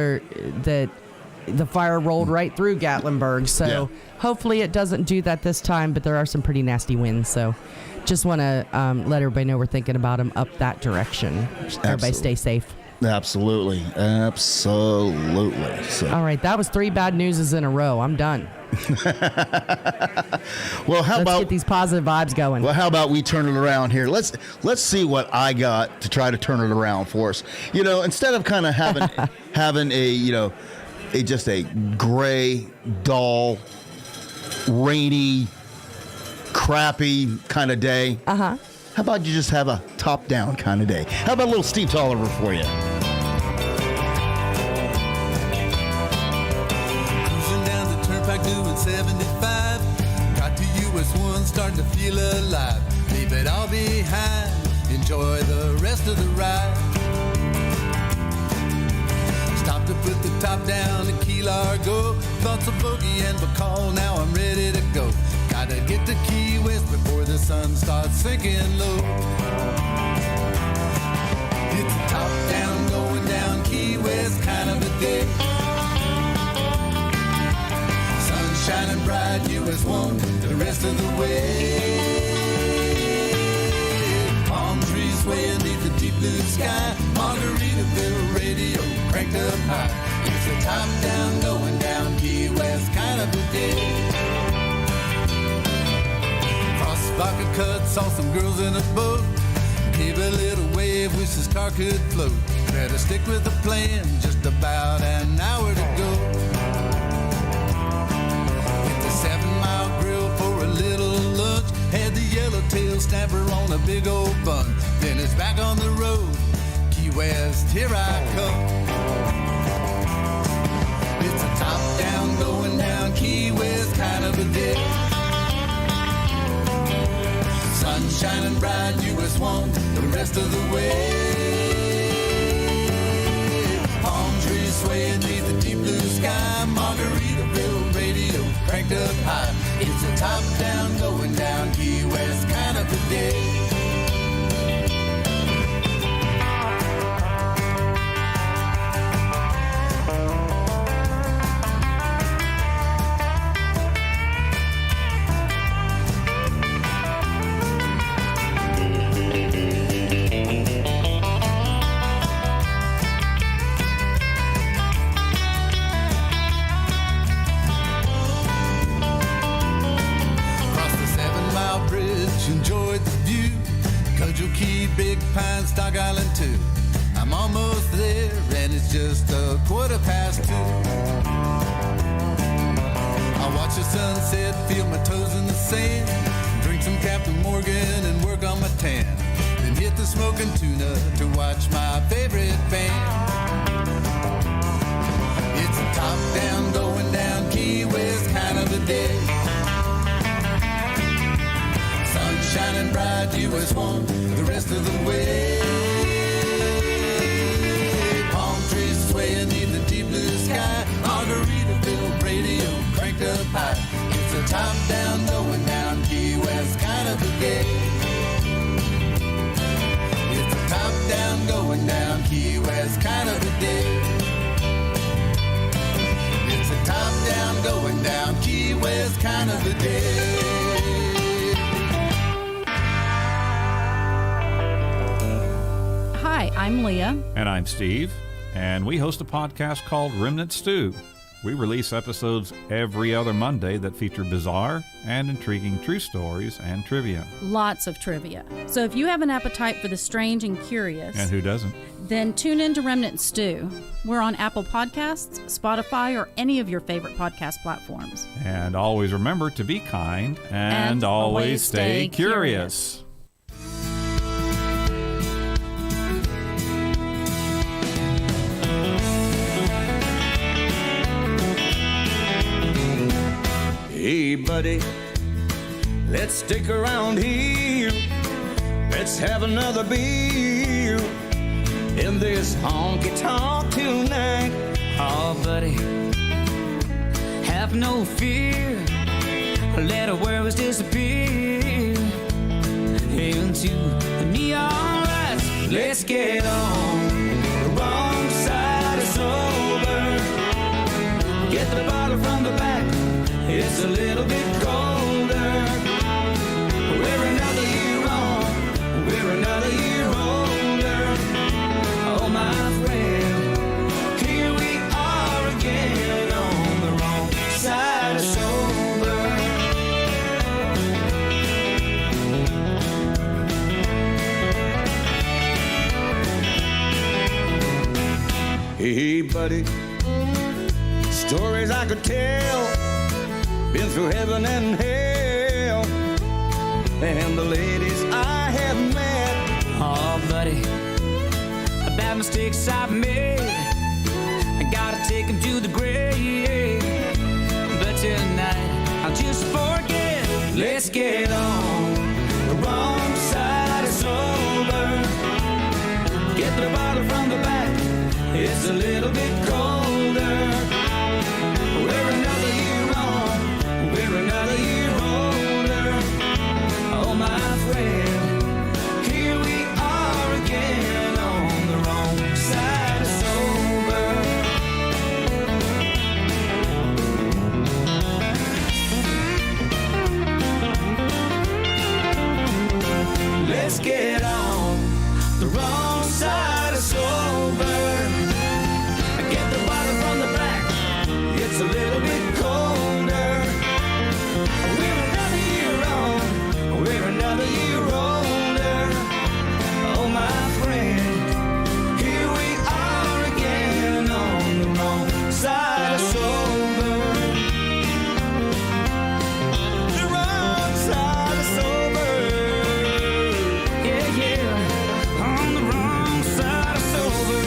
the fire rolled right through Gatlinburg. So hopefully it doesn't do that this time, but there are some pretty nasty winds. So just want to let everybody know we're thinking about them up that direction. Everybody stay safe. Absolutely. So. All right, that was 3 bad newses in a row. I'm done. Well, let's get these positive vibes going. Well, how about we turn it around here? Let's see what I got to try to turn it around for us. Instead of kind of having just a gray, dull, rainy, crappy kind of day. Uh-huh. How about you just have a top-down kind of day? How about a little Steve Tolliver for you? Cruising down the turnpike doing 75. Got to US 1, starting to feel alive. Leave it all behind. Enjoy the rest of the ride. Stop to put the top down in Key Largo. Thoughts of Bogey and Bacall. Now I'm ready to go. Gotta get to Key West before the sun starts sinking low. It's a top down, going down Key West kind of a day. Sun shining bright, US 1 the rest of the way. Palm trees swaying beneath the deep blue sky. Margaritaville radio cranked up high. It's a top down, going down Key West kind of a day. Vodka cut, saw some girls in a boat. Gave a little wave, wish this car could float. Better stick with the plan, just about an hour to go. Hit the 7 Mile Grill for a little lunch. Had the yellowtail snapper on a big old bun. Then it's back on the road, Key West, here I come. It's a top down, going down Key West kind of a day. Sun shining bright, US 1 the rest of the way. Palm trees swaying beneath the deep blue sky. Margaritaville radio cranked up high. It's a top down, going down Key West kind of a day. Big Pine, Stock Island too. I'm almost there, and it's just 2:15. I watch the sunset, feel my toes in the sand, drink some Captain Morgan and work on my tan. Then hit the smoking tuna to watch my favorite band. It's a top-down, going down Key West kind of a day. Sun shining bright, US 1, the rest of the way. Palm trees swaying in the deep blue sky. Margaritaville radio cranked up high. It's a top-down, going down Key West kind of a day. It's a top-down, going down Key West kind of a day. It's a top-down, going down Key West kind of a day. Hi, I'm Leah. And I'm Steve, and we host a podcast called Remnant Stew. We release episodes every other Monday that feature bizarre and intriguing true stories and trivia. Lots of trivia. So if you have an appetite for the strange and curious, And who doesn't? then tune in to Remnant Stew. We're on Apple Podcasts, Spotify, or any of your favorite podcast platforms. And always remember to be kind and always stay curious. Hey, buddy, let's stick around here. Let's have another beer in this honky-tonk tonight. Oh, buddy, have no fear. Let our worries disappear into the neon lights. Let's get on the wrong side of sober. Get the bottle from the back. It's a little bit colder. We're another year on. We're another year older. Oh, my friend, here we are again on the wrong side of sober. Hey, buddy, stories I could tell. Been through heaven and hell, and the ladies I have met. Oh, buddy, the bad mistakes I've made, I gotta take them to the grave. But tonight, I'll just forget. Let's get on the wrong side of sober. Get the bottle from the back. It's a little bit colder. We're another year on. We're another year older. Oh, my friend, here we are again on the wrong side of sober. Let's get on the wrong side of sober. Get the bottle from the back. It's a little bit colder. We're another year on. We're another year older. Oh, my friend, here we are again on the wrong side of sober. The wrong side of sober. Yeah, yeah, on the wrong side of sober.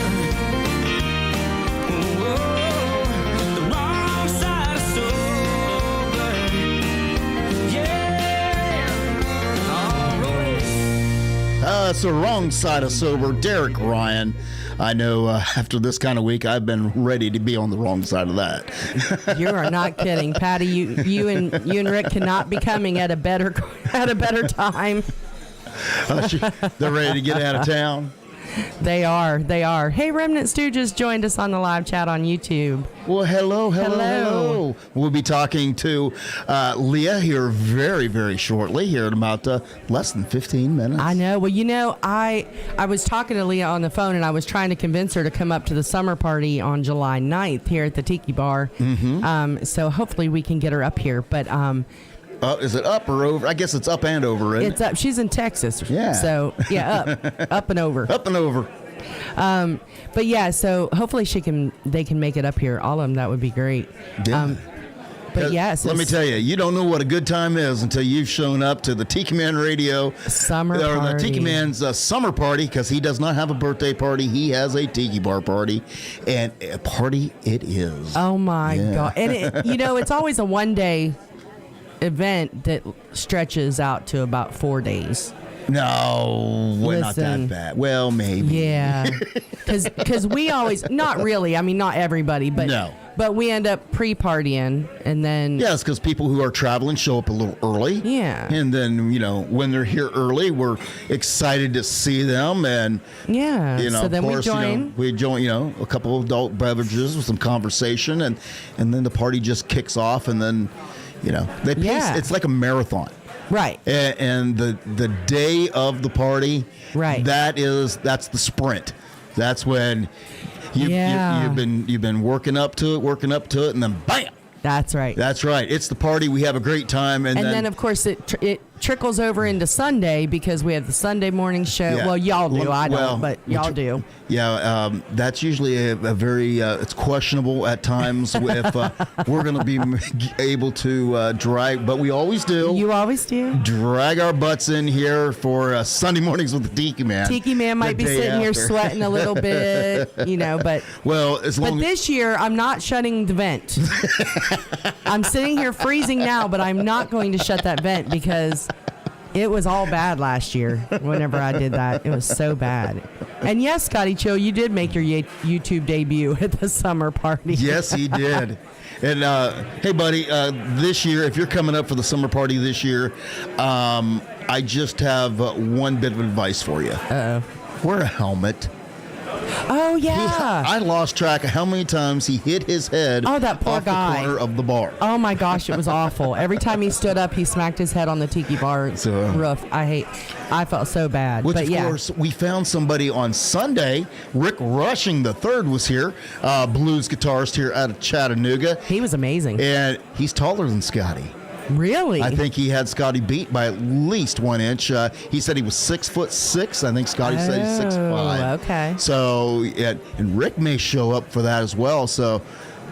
The wrong side of sober. Yeah. All right. It's the wrong side of sober. Derek Ryan. I know after this kind of week, I've been ready to be on the wrong side of that. You are not kidding, Patty. You and Rick cannot be coming at a better time. They're ready to get out of town. They are. Hey, Remnant Stew just joined us on the live chat on YouTube. Well, hello. We'll be talking to Leah here very, very shortly, here in about less than 15 minutes. I know. Well, you know, I was talking to Leah on the phone, and I was trying to convince her to come up to the summer party on July 9th here at the Tiki Bar. Mm-hmm. So hopefully we can get her up here. But is it up or over? I guess it's up and over, isn't it's up. She's in Texas. Yeah. So, yeah, up and over. Up and over. But yeah, so hopefully they can make it up here. All of them, that would be great. Yeah. But yes, let me tell you, you don't know what a good time is until you've shown up to the Tiki Man Radio summer or party. the Tiki Man's summer party, because he does not have a birthday party. He has a tiki bar party, and a party it is. Oh my God! And it's always a one-day event that stretches out to about 4 days. No, we're not that bad. Well, maybe. Yeah, because we always, not really. I mean, not everybody, but No. But we end up pre-partying, and then Yes, because people who are traveling show up a little early. Yeah. And then, when they're here early, we're excited to see them. And, yeah. so then of course, we join, a couple of adult beverages with some conversation. And then the party just kicks off. And then, they pace. Yeah. It's like a marathon. Right. And the day of the party, right. That's the sprint. That's when you've been working up to it, and then bam. That's right. That's right. It's the party. We have a great time, and then of course it trickles over into Sunday because we have the Sunday morning show. Yeah. Well, y'all do. I Well, don't, but y'all do. Yeah, that's usually a very it's questionable at times if we're going to be able to drag, but we always do. You always do. Drag our butts in here for Sunday mornings with the Tiki Man. Tiki Man might be sitting here sweating a little bit, but this year I'm not shutting the vent. I'm sitting here freezing now, but I'm not going to shut that vent because it was all bad last year whenever I did that. It was so bad. And yes, Scotty Chill, you did make your YouTube debut at the summer party. Yes, he did. And hey, buddy, this year, if you're coming up for the summer party this year, I just have one bit of advice for you. Uh-oh. Wear a helmet. Oh, yeah. I lost track of how many times he hit his head that poor off guy. the corner of the bar. Oh, my gosh, it was awful. Every time he stood up, he smacked his head on the tiki bar roof. I felt so bad. Which, but of course, we found somebody on Sunday. Rick Rushing III was here, blues guitarist here out of Chattanooga. He was amazing. And he's taller than Scotty. Really? I think he had Scotty beat by at least 1 inch. He said he was 6'6". I think Scotty said he's 6'5". Okay. So, and Rick may show up for that as well. So,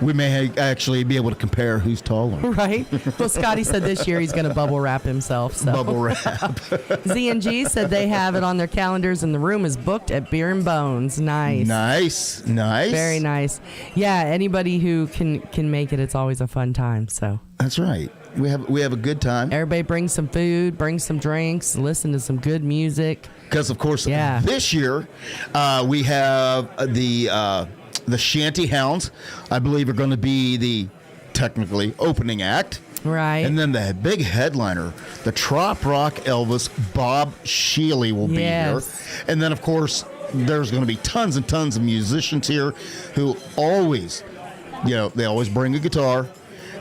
we may actually be able to compare who's taller. Right. Well, Scotty said this year he's going to bubble wrap himself. So. Bubble wrap. Z&G said they have it on their calendars, and the room is booked at Beer and Bones. Nice. Nice. Very nice. Yeah. Anybody who can make it, it's always a fun time. So. That's right. We have a good time. Everybody bring some food, bring some drinks, listen to some good music. Because of course, this year we have the Shanty Hounds. I believe are going to be the technically opening act. Right. And then the big headliner, the Trop Rock Elvis, Bob Shealy will be here. And then of course there's going to be tons and tons of musicians here who always, they always bring a guitar.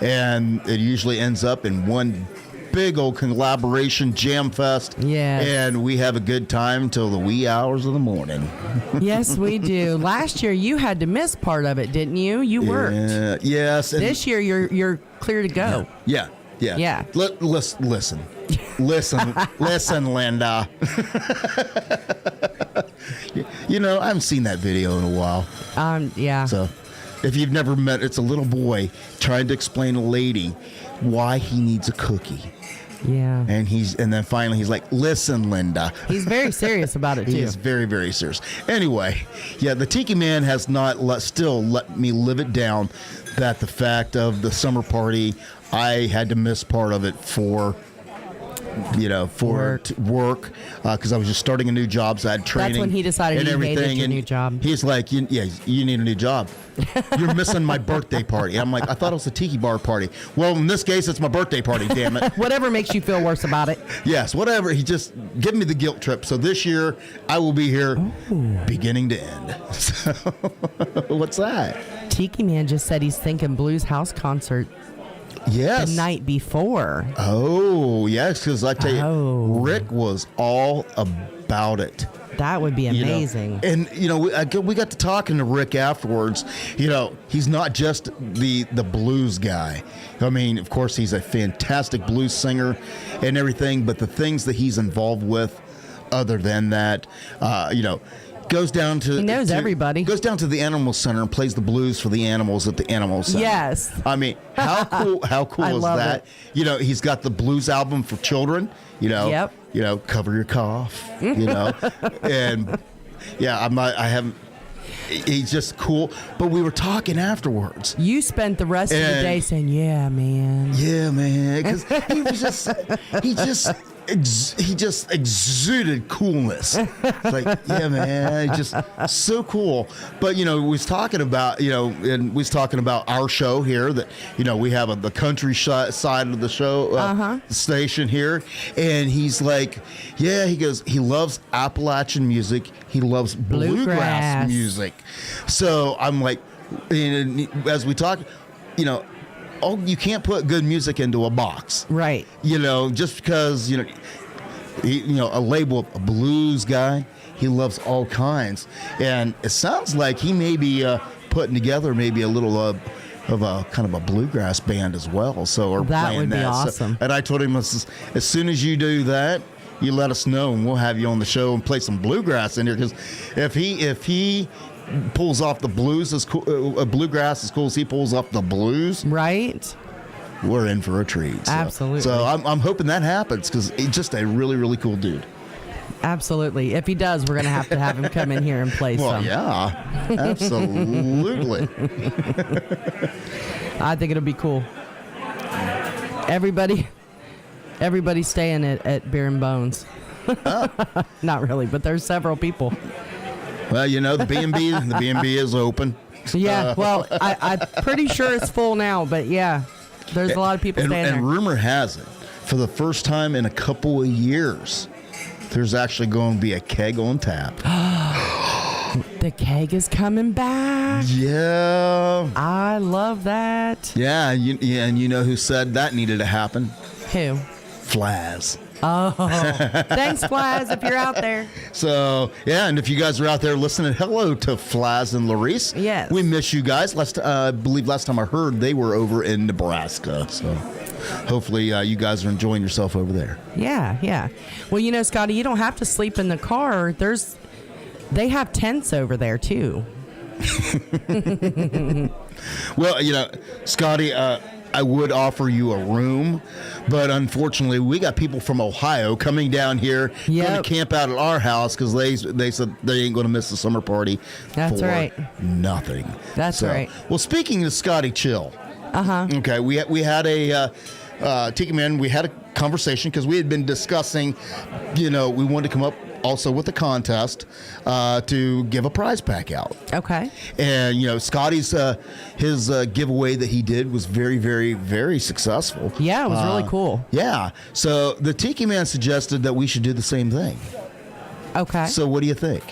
And it usually ends up in one big old collaboration jam fest. Yeah. And we have a good time till the wee hours of the morning. Yes, we do. Last year you had to miss part of it, didn't you? You worked. Yes. This year you're clear to go. Yeah. Listen, Linda. I haven't seen that video in a while. Yeah. So. If you've never met, it's a little boy trying to explain a lady why he needs a cookie. Yeah. And then finally he's like, listen, Linda. He's very serious about it, too. He's very, very serious. Anyway, the Tiki Man has not still let me live it down that the fact of the summer party, I had to miss part of it for work because I was just starting a new job, so I had training. That's when he decided he hated your new job. He's like, you need a new job. You're missing my birthday party. I'm like, I thought it was a tiki bar party. Well, in this case, it's my birthday party, damn it. Whatever makes you feel worse about it. Yes, whatever. He just give me the guilt trip. So this year, I will be here beginning to end. So, what's that? Tiki Man just said he's thinking Blues House concert. Yes. The night before. Oh, yes, because I tell you, Rick was all about it. That would be amazing. And, we got to talking to Rick afterwards. He's not just the blues guy. I mean, of course, he's a fantastic blues singer and everything, but the things that he's involved with other than that, goes down to He knows everybody. Goes down to the animal center and plays the blues for the animals at the animal center. Yes. I mean, how cool? How cool I is love that? it. He's got the blues album for children. Yep. Cover your cough. And yeah, I haven't. He's just cool. But we were talking afterwards. You spent the rest of the day saying, "Yeah, man." Yeah, man, because he just exuded coolness. It's like, yeah, man, just so cool. But we was talking about and we was talking about our show here that we have the country side of the show, the station here, and he's like, yeah, he goes, he loves Appalachian music, he loves bluegrass music. So I'm like, and as we talk, you can't put good music into a box. Right. Just because, a label, a blues guy, he loves all kinds. And it sounds like he may be putting together maybe a little of a kind of a bluegrass band as well. So that would be awesome. And I told him, as soon as you do that, you let us know and we'll have you on the show and play some bluegrass in here. Because if he pulls off the blues as cool, bluegrass as cool as he pulls off the blues, right? We're in for a treat. So. Absolutely. So I'm hoping that happens because he's just a really, really cool dude. Absolutely. If he does, we're going to have him come in here and play well, some. Yeah, absolutely. I think it'll be cool. Everybody staying at Beer and Bones. Not really, but there's several people. Well, the B&B is open. Yeah, well, I'm pretty sure it's full now, but yeah, there's a lot of people staying there. And rumor has it, for the first time in a couple of years, there's actually going to be a keg on tap. The keg is coming back. Yeah. I love that. Yeah, and you know who said that needed to happen? Who? Flaz. Oh, thanks, Flaz, if you're out there. So, yeah, and if you guys are out there listening, hello to Flaz and Larice. Yes. We miss you guys. I believe last time I heard they were over in Nebraska. So, hopefully you guys are enjoying yourself over there. Yeah. Well, Scotty, you don't have to sleep in the car. They have tents over there, too. Well, Scotty, I would offer you a room, but unfortunately, we got people from Ohio coming down here, going to camp out at our house because they said they ain't going to miss the summer party. That's for right. Nothing. That's right. Well, speaking of Scotty Chill, okay, we had a Tiki Man. We had a conversation because we had been discussing, we wanted to come up also with a contest to give a prize pack out. Okay. And, Scotty's, his giveaway that he did was very, very, very successful. Yeah, it was really cool. Yeah. So the Tiki Man suggested that we should do the same thing. Okay. So what do you think?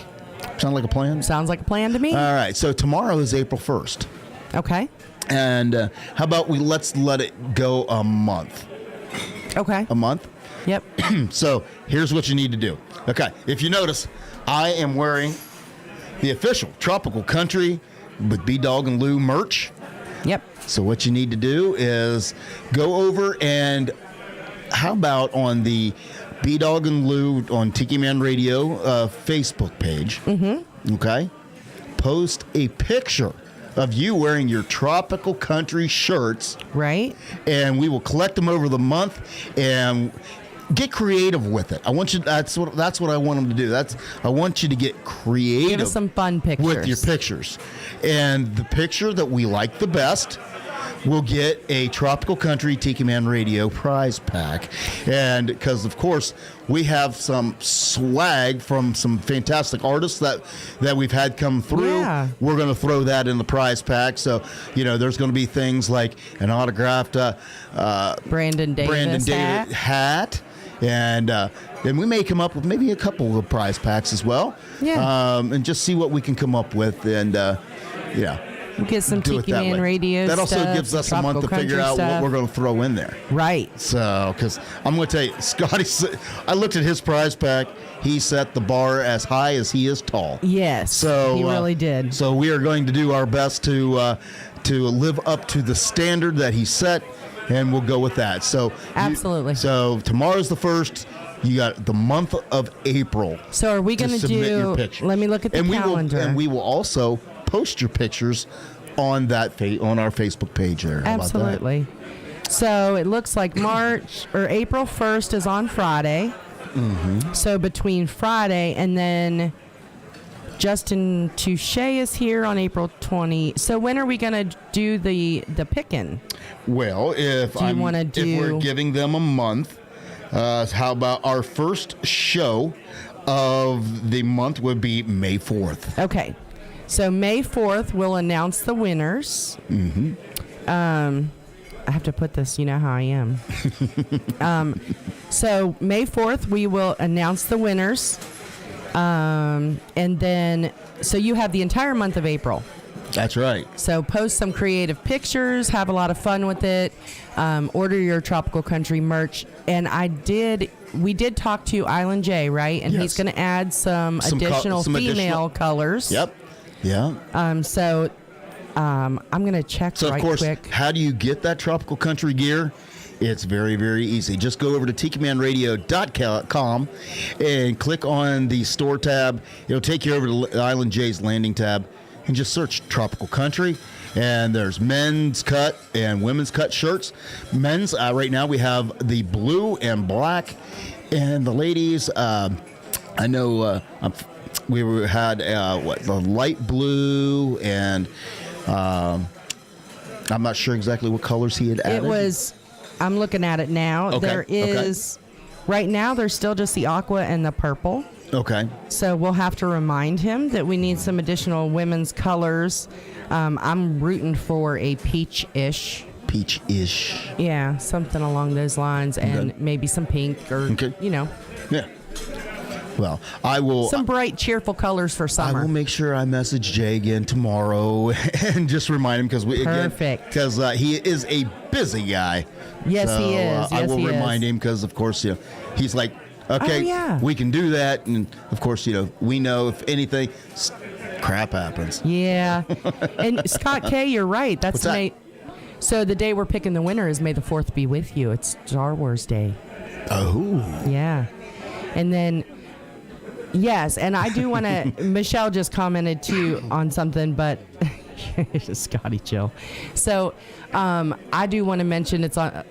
Sound like a plan? Sounds like a plan to me. All right. So tomorrow is April 1st. Okay. And how about let's let it go a month? Okay. A month? Yep. So here's what you need to do. Okay, if you notice, I am wearing the official Tropical Country with B-Dawg and Lou merch. Yep. So what you need to do is go over and how about on the B-Dawg and Lou on Tiki Man Radio Facebook page, okay, post a picture of you wearing your Tropical Country shirts. Right. And we will collect them over the month and get creative with it. I want you. That's what I want them to do. I want you to get creative. Give us some fun pictures with your pictures, and the picture that we like the best will get a Tropical Country Tiki Man Radio prize pack. And because of course we have some swag from some fantastic artists that we've had come through. Yeah. We're going to throw that in the prize pack. So there's going to be things like an autographed Brandon Davis hat. And we may come up with maybe a couple of prize packs as well. Yeah. And just see what we can come up with. And, we'll get some Tiki Man Radio That also stuff, gives us a month to figure out what we're going to throw in there. Right. So, because I'm going to tell you, Scotty, I looked at his prize pack. He set the bar as high as he is tall. Yes. So he really did. So we are going to do our best to live up to the standard that he set. and we'll go with that. So Absolutely. So tomorrow's the 1st. You got the month of April. So are we going to submit do? your pictures. Let me look at the calendar. We will also post your pictures on that on our Facebook page there. How about that? Absolutely. So it looks like April 1st is on Friday. Mm-hmm. So between Friday and then Justin Touche is here on April 20. So when are we going to do the picking? Well, if we're giving them a month, how about our first show of the month would be May 4th. Okay. So May 4th, we'll announce the winners. Mm-hmm. I have to put this, you know how I am. So May 4th, we will announce the winners. And then, so you have the entire month of April. That's right. So post some creative pictures, have a lot of fun with it, order your Tropical Country merch. And we did talk to Island J, right? And he's going to add some additional female colors. Yep. Yeah. I'm going to check so right of course, quick. How do you get that Tropical Country gear? It's very, very easy. Just go over to TikiManRadio.com and click on the store tab. It'll take you over to Island J's landing tab and just search Tropical Country. And there's men's cut and women's cut shirts. Men's, right now we have the blue and black. And the ladies, I know we had the light blue and I'm not sure exactly what colors he had added. I'm looking at it now. Okay, There is, right now, there's still just the aqua and the purple. Okay. So we'll have to remind him that we need some additional women's colors. I'm rooting for a peach-ish. Peach-ish. Yeah, something along those lines, and maybe some pink or, Yeah. Well, I will. Some bright, cheerful colors for summer. I will make sure I message Jay again tomorrow and just remind him because he is a busy guy. Yes, he is. I will remind him because, of course, he's like, okay, we can do that, and of course, we know if anything, crap happens. Yeah, and Scott K, you're right. What's that? So the day we're picking the winner is May the 4th be with you. It's Star Wars Day. Oh. Yeah, and then. Yes, and I do want to. Michelle just commented too on something, but Scotty, chill. So I do want to mention it's on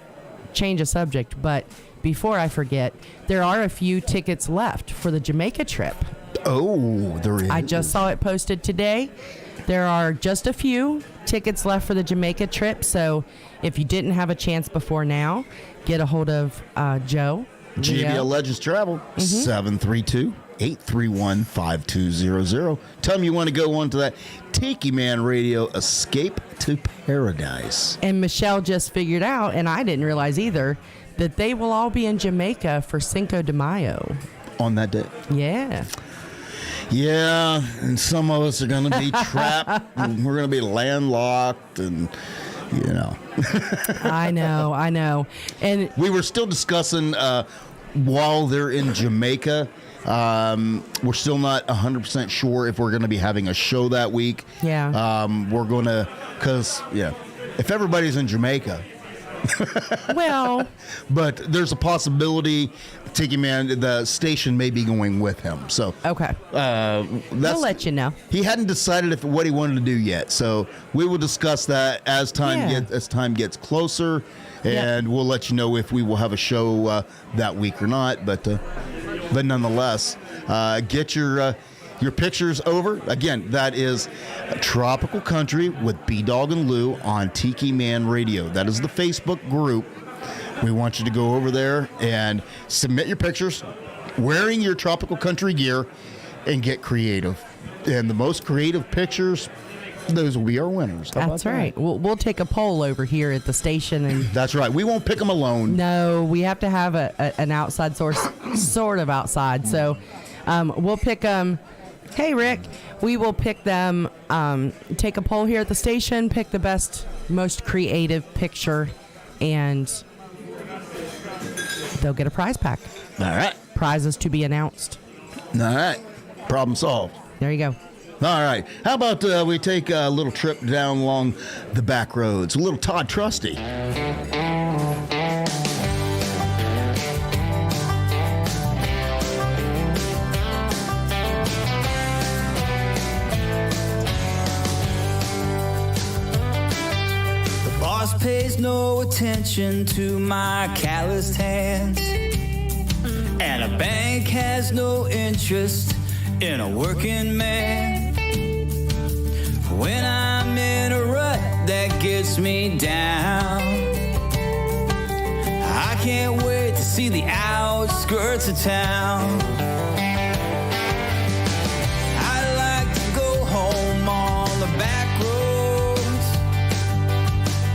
change of subject, but before I forget, there are a few tickets left for the Jamaica trip. Oh, there is. I just saw it posted today. There are just a few tickets left for the Jamaica trip, so if you didn't have a chance before now, get a hold of Joe. GBL Legends Travel, 732-831-5200. Tell them you want to go on to that Tiki Man Radio Escape to Paradise. And Michelle just figured out, and I didn't realize either, that they will all be in Jamaica for Cinco de Mayo. On that day? Yeah. Yeah, and some of us are going to be trapped. And we're going to be landlocked and... I know. And we were still discussing while they're in Jamaica, we're still not 100% sure if we're going to be having a show that week. Yeah. We're going to, if everybody's in Jamaica. Well. But there's a possibility Tiki Man, the station may be going with him. So okay. We'll let you know. He hadn't decided what he wanted to do yet. So we will discuss that as time gets closer, and we'll let you know if we will have a show that week or not. But nonetheless, get your pictures over. Again, that is Tropical Country with B-Dawg and Lou on Tiki Man Radio. That is the Facebook group. We want you to go over there and submit your pictures wearing your Tropical Country gear and get creative. And the most creative pictures, those will be our winners. That's right. We'll take a poll over here at the station. And that's right. We won't pick them alone. No, we have to have an outside source, sort of outside. So we'll pick them. Hey, Rick, we will pick them, take a poll here at the station, pick the best, most creative picture, and they'll get a prize pack. All right. Prizes to be announced. All right. Problem solved. There you go. All right. How about we take a little trip down along the back roads? A little Todd Trusty. attention to my calloused hands. And a bank has no interest in a working man. When I'm in a rut that gets me down, I can't wait to see the outskirts of town. I like to go home on the back roads,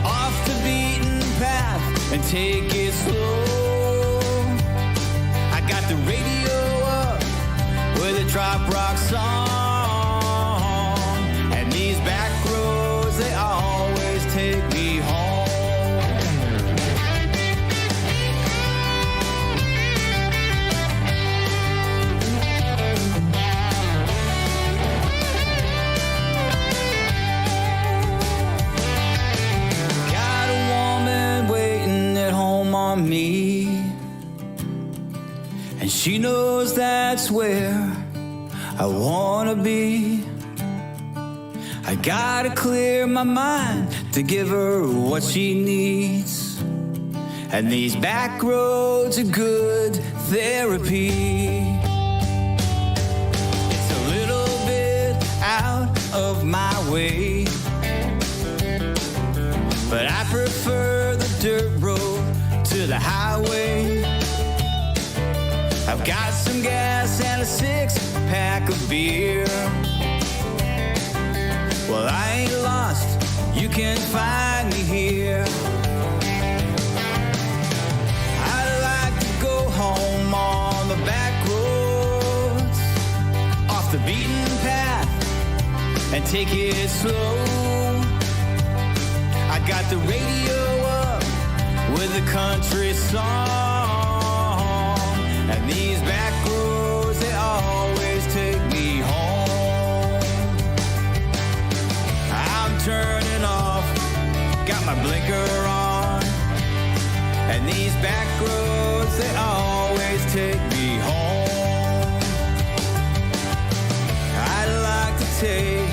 off the beaten path, and take it slow. I got the radio up with a trop rock song, and these back roads, they always take me home. Got a woman waiting at home on me, and she knows that's where I wanna be. I gotta clear my mind to give her what she needs, and these back roads are good therapy. It's a little bit out of my way, but I prefer the dirt road to the highway. I've got some gas and a 6-pack of beer. Well, I ain't lost, you can find me here. I like to go home on the back roads, off the beaten path, and take it slow. I got the radio up with a country song, and these back roads, they always take me home. I'm turning off, got my blinker on, and these back roads, they always take me home. I'd like to take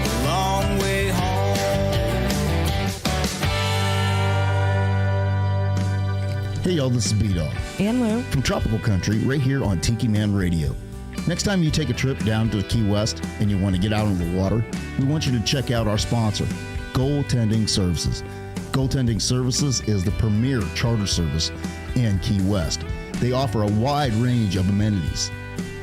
a long way home. Hey y'all, this is B-Dawg And Lou. from Tropical Country right here on Tiki Man Radio. Next time you take a trip down to Key West and you want to get out on the water, we want you to check out our sponsor, Goaltending Services. Goaltending Services is the premier charter service in Key West. They offer a wide range of amenities.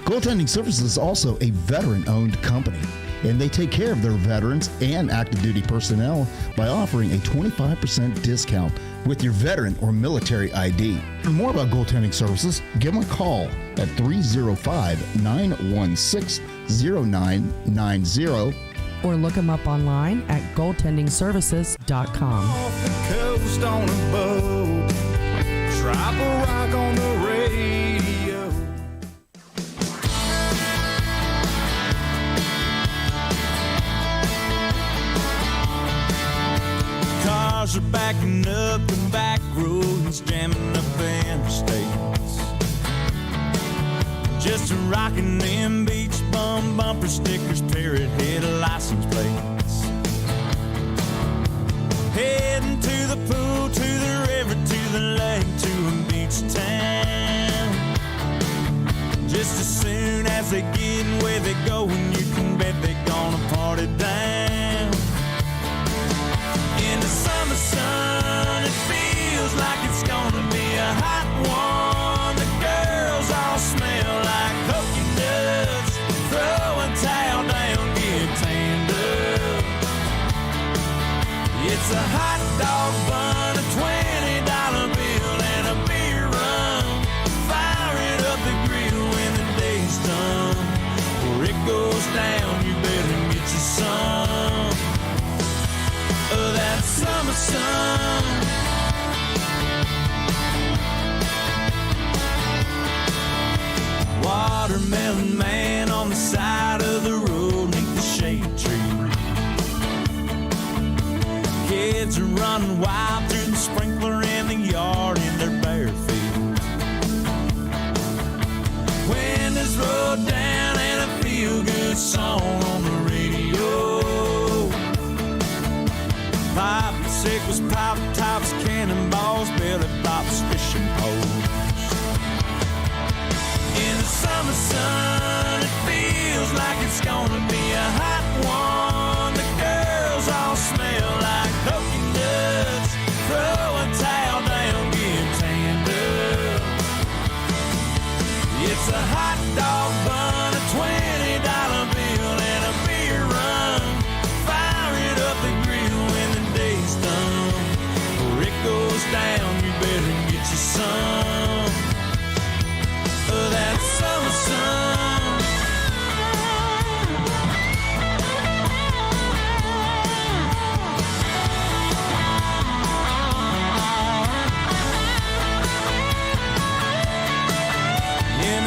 Goaltending Services is also a veteran-owned company, and they take care of their veterans and active duty personnel by offering a 25% discount with your veteran or military ID. For more about Goaltending Services, give them a call at 305-916-0990. Or look them up online at goaltendingservices.com. Off the coast on a boat, drop a rock on the radio. Cars are backing up the back roads, jamming up the interstates. Just a rockin' them beach bum bumper stickers, parrot head license plates. Heading to the pool, to the river, to the lake, to a beach town. Just as soon as they get where they going, you can bet they're gonna party down. In the summer sun, it feels like it's gonna be a hot one. The girls all smell like coconuts. Throw a towel down, get tanned up. It's a hot dog bun, a $20 bill, and a beer run. Fire it up the grill when the day's done. Before it goes down, you better get you some of that summer sun. Watermelon man on the side of the road neath the shade tree. Kids are running wild through the sprinkler in the yard in their bare feet. Windows rolled down and a feel-good song on the radio. Popsicle was popped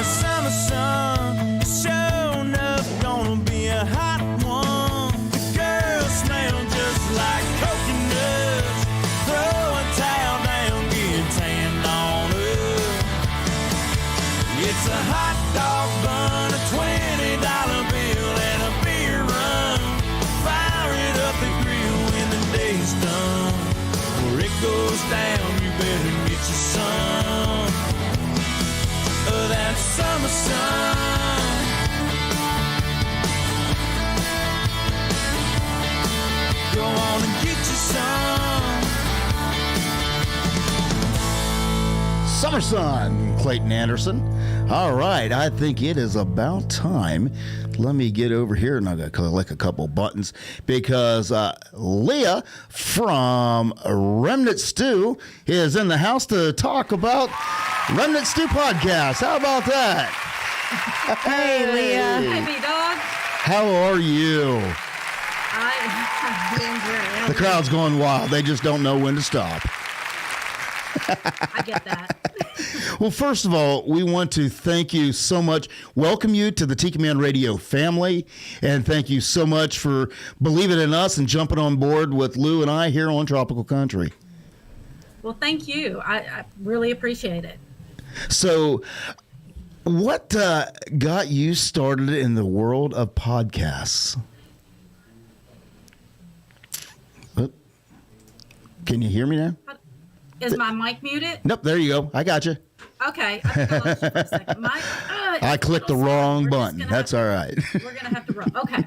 summer sun, sure enough, gonna be a hot one. The girls smell just like coconuts. Throw a towel down, get tanned on up. It's a hot dog bun, a $20 bill, and a beer run. Fire it up and grill when the day's done. Where it goes down, you better get your some of that summer sun. Go on and get your some. Summer Sun, Clayton Anderson. All right, I think it is about time. Let me get over here and I'm going to click a couple buttons because Leah from Remnant Stew is in the house to talk about Remnant Stew Podcast. How about that? Hey, Leah. Hey, B-Dawg. How are you? I'm doing great. The crowd's going wild. They just don't know when to stop. I get that. Well, first of all, we want to thank you so much, welcome you to the Tiki Man Radio family, and thank you so much for believing in us and jumping on board with Lou and I here on Tropical Country. Well, thank you. I really appreciate it. So, what got you started in the world of podcasts? Can you hear me now? Is my mic muted? Nope, there you go. I got you. Okay. I lost you for a second. I clicked the wrong button. That's all right. We're going to have to roll. Okay.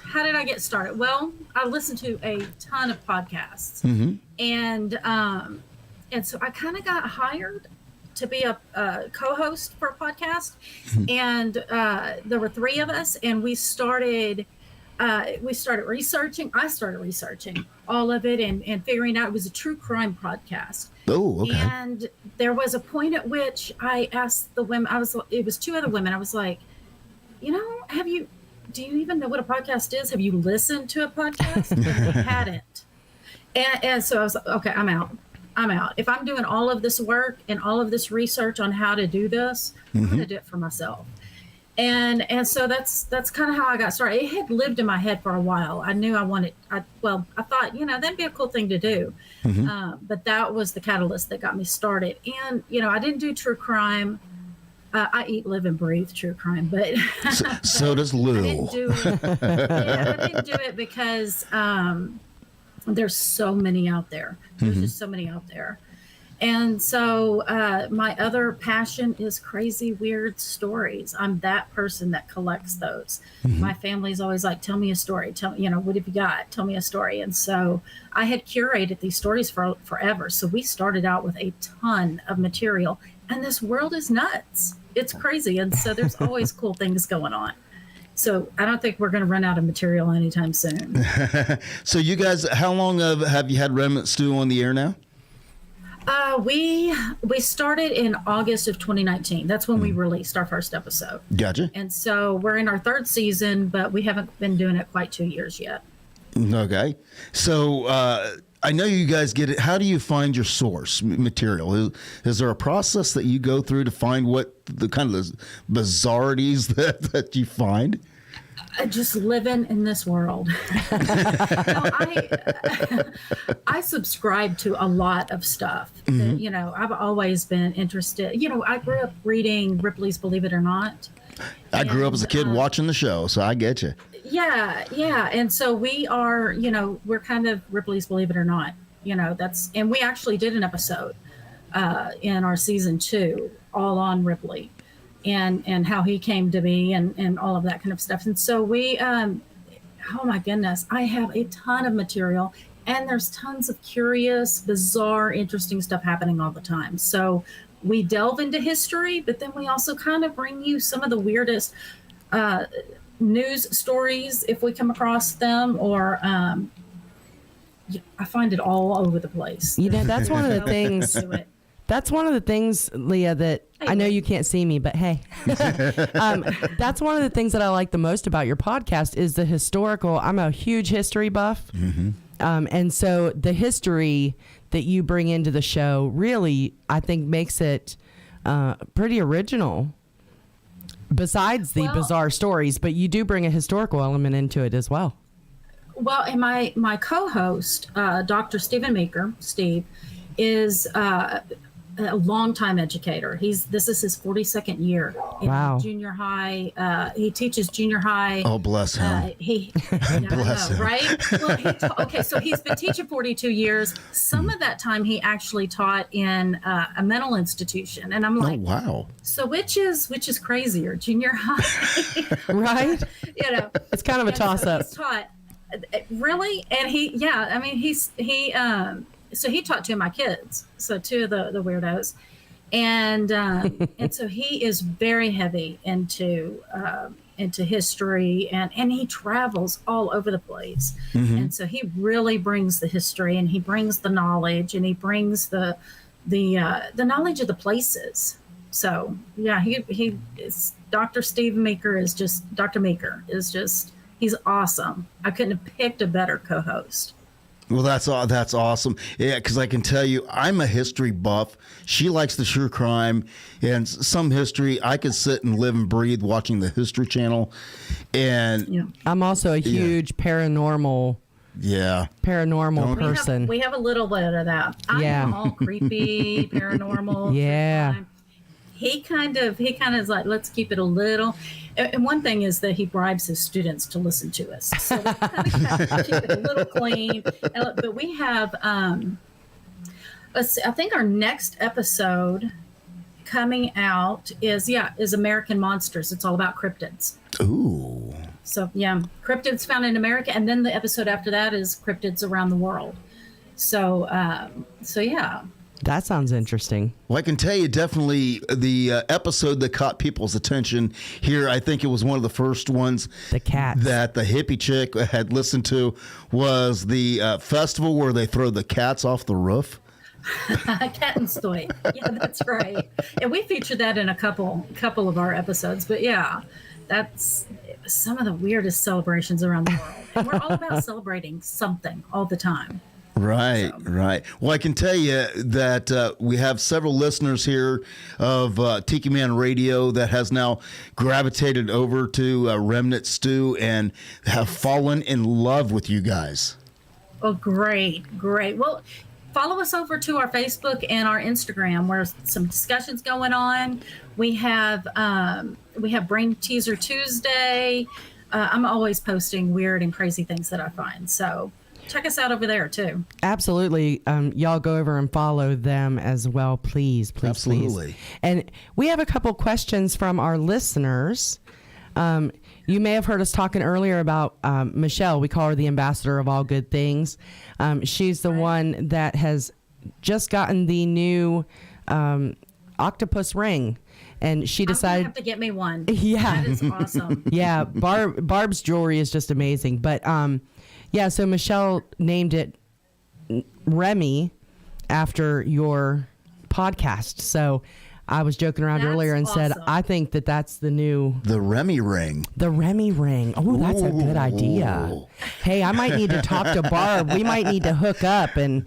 How did I get started? Well, I listened to a ton of podcasts. Mm-hmm. And so I kind of got hired to be a co-host for a podcast. And there were 3 of us, and we started researching. I started researching all of it and figuring out it was a true crime podcast. Oh, okay. And there was a point at which I asked the women, it was 2 other women. I was like, do you even know what a podcast is? Have you listened to a podcast? And they hadn't. And so I was like, okay, I'm out. If I'm doing all of this work and all of this research on how to do this, I'm going to do it for myself. And so that's kind of how I got started. It had lived in my head for a while. I knew I thought, that'd be a cool thing to do. But that was the catalyst that got me started. And, I didn't do true crime. I eat, live, and breathe true crime, but so does Lou. I didn't do it. I didn't do it because there's so many out there. There's just so many out there. And so my other passion is crazy, weird stories. I'm that person that collects those. My family's always like, tell me a story. What have you got? Tell me a story. And so I had curated these stories for forever. So we started out with a ton of material. And this world is nuts. It's crazy. And so there's always cool things going on. So I don't think we're going to run out of material anytime soon. So you guys, how long have you had Remnant Stew on the air now? We started in August of 2019. That's when we released our first episode. Gotcha. And so we're in our 3rd season, but we haven't been doing it quite 2 years yet. Okay. So I know you guys get it. How do you find your source material? Is there a process that you go through to find what the kind of the bizarrities that you find? Just living in this world. I subscribe to a lot of stuff. I've always been interested. I grew up reading Ripley's Believe It or Not. I grew up as a kid watching the show, so I get you. Yeah. And so we are, we're kind of Ripley's Believe It or Not. And we actually did an episode in our season 2 all on Ripley. And how he came to be and all of that kind of stuff. And so we, oh my goodness, I have a ton of material and there's tons of curious, bizarre, interesting stuff happening all the time. So we delve into history, but then we also kind of bring you some of the weirdest news stories if we come across them, or I find it all over the place. That's one of the things. That's one of the things, Leah, that I know you can't see me, but hey, that's one of the things that I like the most about your podcast is the historical. I'm a huge history buff. And so the history that you bring into the show really, I think, makes it pretty original. Besides the bizarre stories, but you do bring a historical element into it as well. Well, and my co-host, Dr. Stephen Meeker, Steve, is a longtime educator. This is his 42nd year in junior high. He teaches junior high. Oh, bless him. Bless him. Right? Well, so he's been teaching 42 years. Some of that time he actually taught in a mental institution, and I'm like, oh wow. So which is crazier, junior high, right? It's kind of a toss-up. He's taught really, and so he taught two of my kids, so two of the weirdos, and so he is very heavy into history, and he travels all over the place, and so he really brings the history, and he brings the knowledge, and he brings the knowledge of the places. So yeah, he is Dr. Steve Meeker is just Dr. Meeker is just he's awesome. I couldn't have picked a better co-host. Well, that's awesome. Yeah, because I can tell you, I'm a history buff. She likes the true crime and some history. I could sit and live and breathe watching the History Channel, and I'm also a huge paranormal. Yeah, paranormal person. We have a little bit of that. I'm all creepy, paranormal. Yeah. He kind of is like, let's keep it a little. And one thing is that he bribes his students to listen to us. So we kind of keep it a little clean. But we have, let's see, I think our next episode coming out is American Monsters. It's all about cryptids. Ooh. So yeah, cryptids found in America, and then the episode after that is cryptids around the world. So yeah. That sounds interesting. Well, I can tell you definitely the episode that caught people's attention here, I think it was one of the first ones that the hippie chick had listened to, was the festival where they throw the cats off the roof. Kattenstoy. Yeah, that's right. And we featured that in a couple of our episodes. But yeah, that's some of the weirdest celebrations around the world. And we're all about celebrating something all the time. Right, right. Well, I can tell you that we have several listeners here of Tiki Man Radio that has now gravitated over to Remnant Stew and have fallen in love with you guys. Oh, great. Well, follow us over to our Facebook and our Instagram where some discussions going on. We have Brain Teaser Tuesday. I'm always posting weird and crazy things that I find. So check us out over there too. Absolutely. Y'all go over and follow them as well, please. Absolutely. Please. And we have a couple questions from our listeners. You may have heard us talking earlier about Michelle. We call her the ambassador of all good things. She's the one that has just gotten the new octopus ring. And she decided you have to get me one. Yeah. That is awesome. Yeah. Barb's jewelry is just amazing. But yeah, so Michelle named it Remy after your podcast. So I was joking around earlier and said, I think that's the Remy ring. The Remy ring. Oh, that's a good idea. Hey, I might need to talk to Barb. We might need to hook up and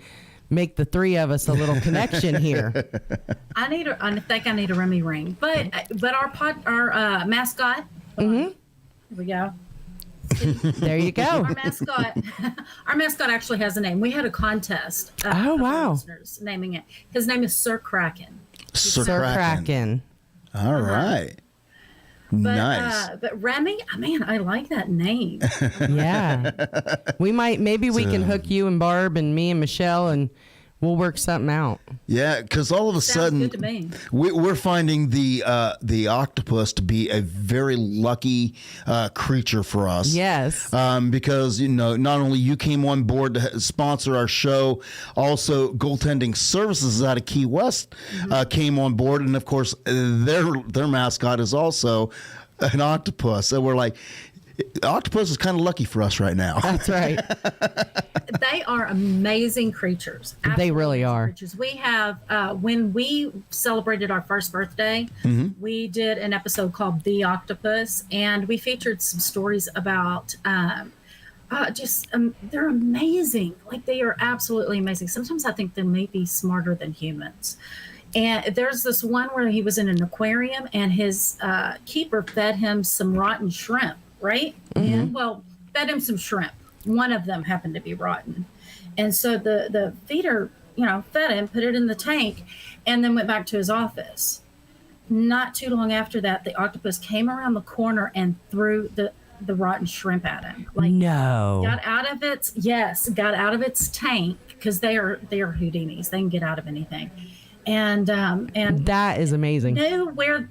make the three of us a little connection here. I think I need a Remy ring. But our mascot. Here we go. There you go. Our mascot actually has a name. We had a contest. Oh wow! Listeners naming it. His name is Sir Kraken. Sir Kraken. All right. Nice. But Remy, I like that name. Yeah. Maybe we can hook you and Barb and me and Michelle and we'll work something out. Yeah, because all of a sudden good to me. We're finding the octopus to be a very lucky creature for us. Yes. Because not only you came on board to sponsor our show, also Goaltending Services out of Key West came on board, and of course their mascot is also an octopus. So we're like, octopus is kind of lucky for us right now. That's right. They are amazing creatures. They really are. Creatures. We have, when we celebrated our first birthday, we did an episode called The Octopus, and we featured some stories about they're amazing. Like, they are absolutely amazing. Sometimes I think they may be smarter than humans. And there's this one where he was in an aquarium and his keeper fed him some rotten shrimp, right? And, well, fed him some shrimp. One of them happened to be rotten. And so the feeder, fed him, put it in the tank, and then went back to his office. Not too long after that, the octopus came around the corner and threw the rotten shrimp at him. No. Got out of its tank, because they are Houdinis. They can get out of anything. And that is amazing. Knew where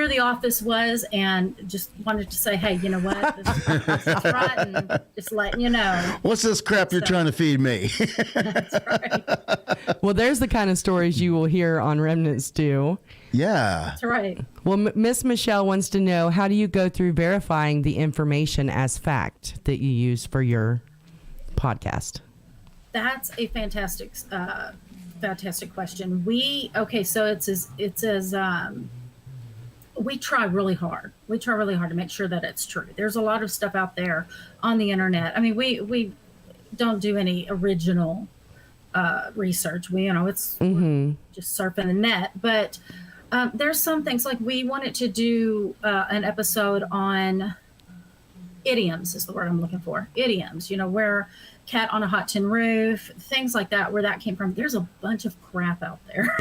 the office was, and just wanted to say, hey, you know what? This is rotten. Just letting you know. What's this crap you're trying to feed me? That's right. Well, there's the kind of stories you will hear on Remnant Stew. Yeah. That's right. Well, Miss Michelle wants to know, how do you go through verifying the information as fact that you use for your podcast? That's a fantastic question. So it's as we try really hard. We try really hard to make sure that it's true. There's a lot of stuff out there on the internet. I mean, we don't do any original research. We're just surfing the net. But there's some things, like we wanted to do an episode on idioms, is the word I'm looking for. Idioms, where cat on a hot tin roof, things like that, where that came from. There's a bunch of crap out there.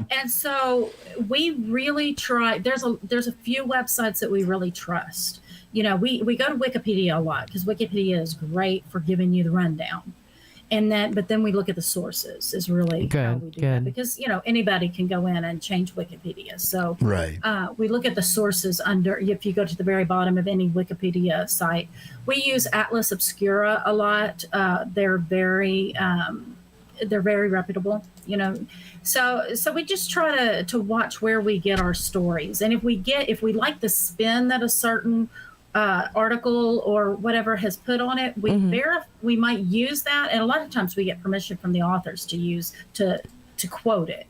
And so we really try. There's a few websites that we really trust. We go to Wikipedia a lot, because Wikipedia is great for giving you the rundown. But then we look at the sources, is really how we do that, because anybody can go in and change Wikipedia. So we look at the sources under. If you go to the very bottom of any Wikipedia site, we use Atlas Obscura a lot. They're very reputable. So we just try to watch where we get our stories, and if we like the spin that a certain article or whatever has put on it, we might use that, and a lot of times we get permission from the authors to use to quote it,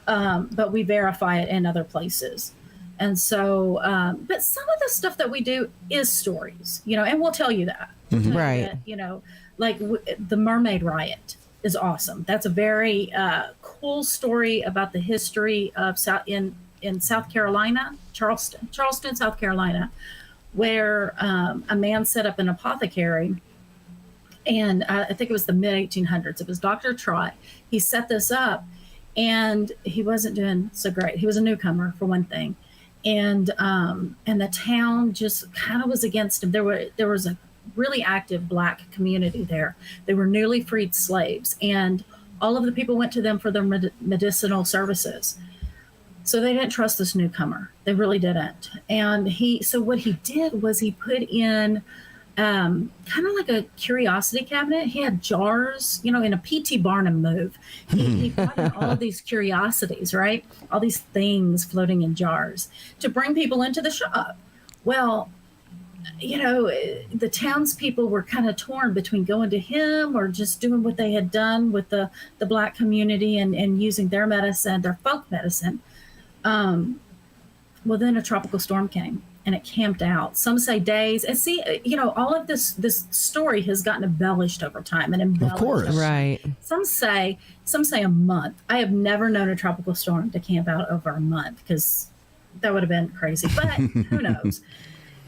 but we verify it in other places. And so but some of the stuff that we do is stories, and we'll tell you that. Right. Like the Mermaid Riot is awesome. That's a very cool story about the history of in South Carolina, Charleston, South Carolina, where a man set up an apothecary, and I think it was the mid-1800s. It was Dr. Trott. He set this up, and he wasn't doing so great. He was a newcomer, for one thing, and the town just kind of was against him. There was a really active Black community there. They were newly freed slaves, and all of the people went to them for their medicinal services. So they didn't trust this newcomer. They really didn't. And so what he did was he put in kind of like a curiosity cabinet. He had jars, in a P.T. Barnum move. He brought in all of these curiosities, right? All these things floating in jars to bring people into the shop. Well, the townspeople were kind of torn between going to him or just doing what they had done with the Black community and using their medicine, their folk medicine. Well, then a tropical storm came, and it camped out. Some say days. And see, all of this story has gotten embellished over time, and embellished. Of course, right. Some say a month. I have never known a tropical storm to camp out over a month, because that would have been crazy. But who knows?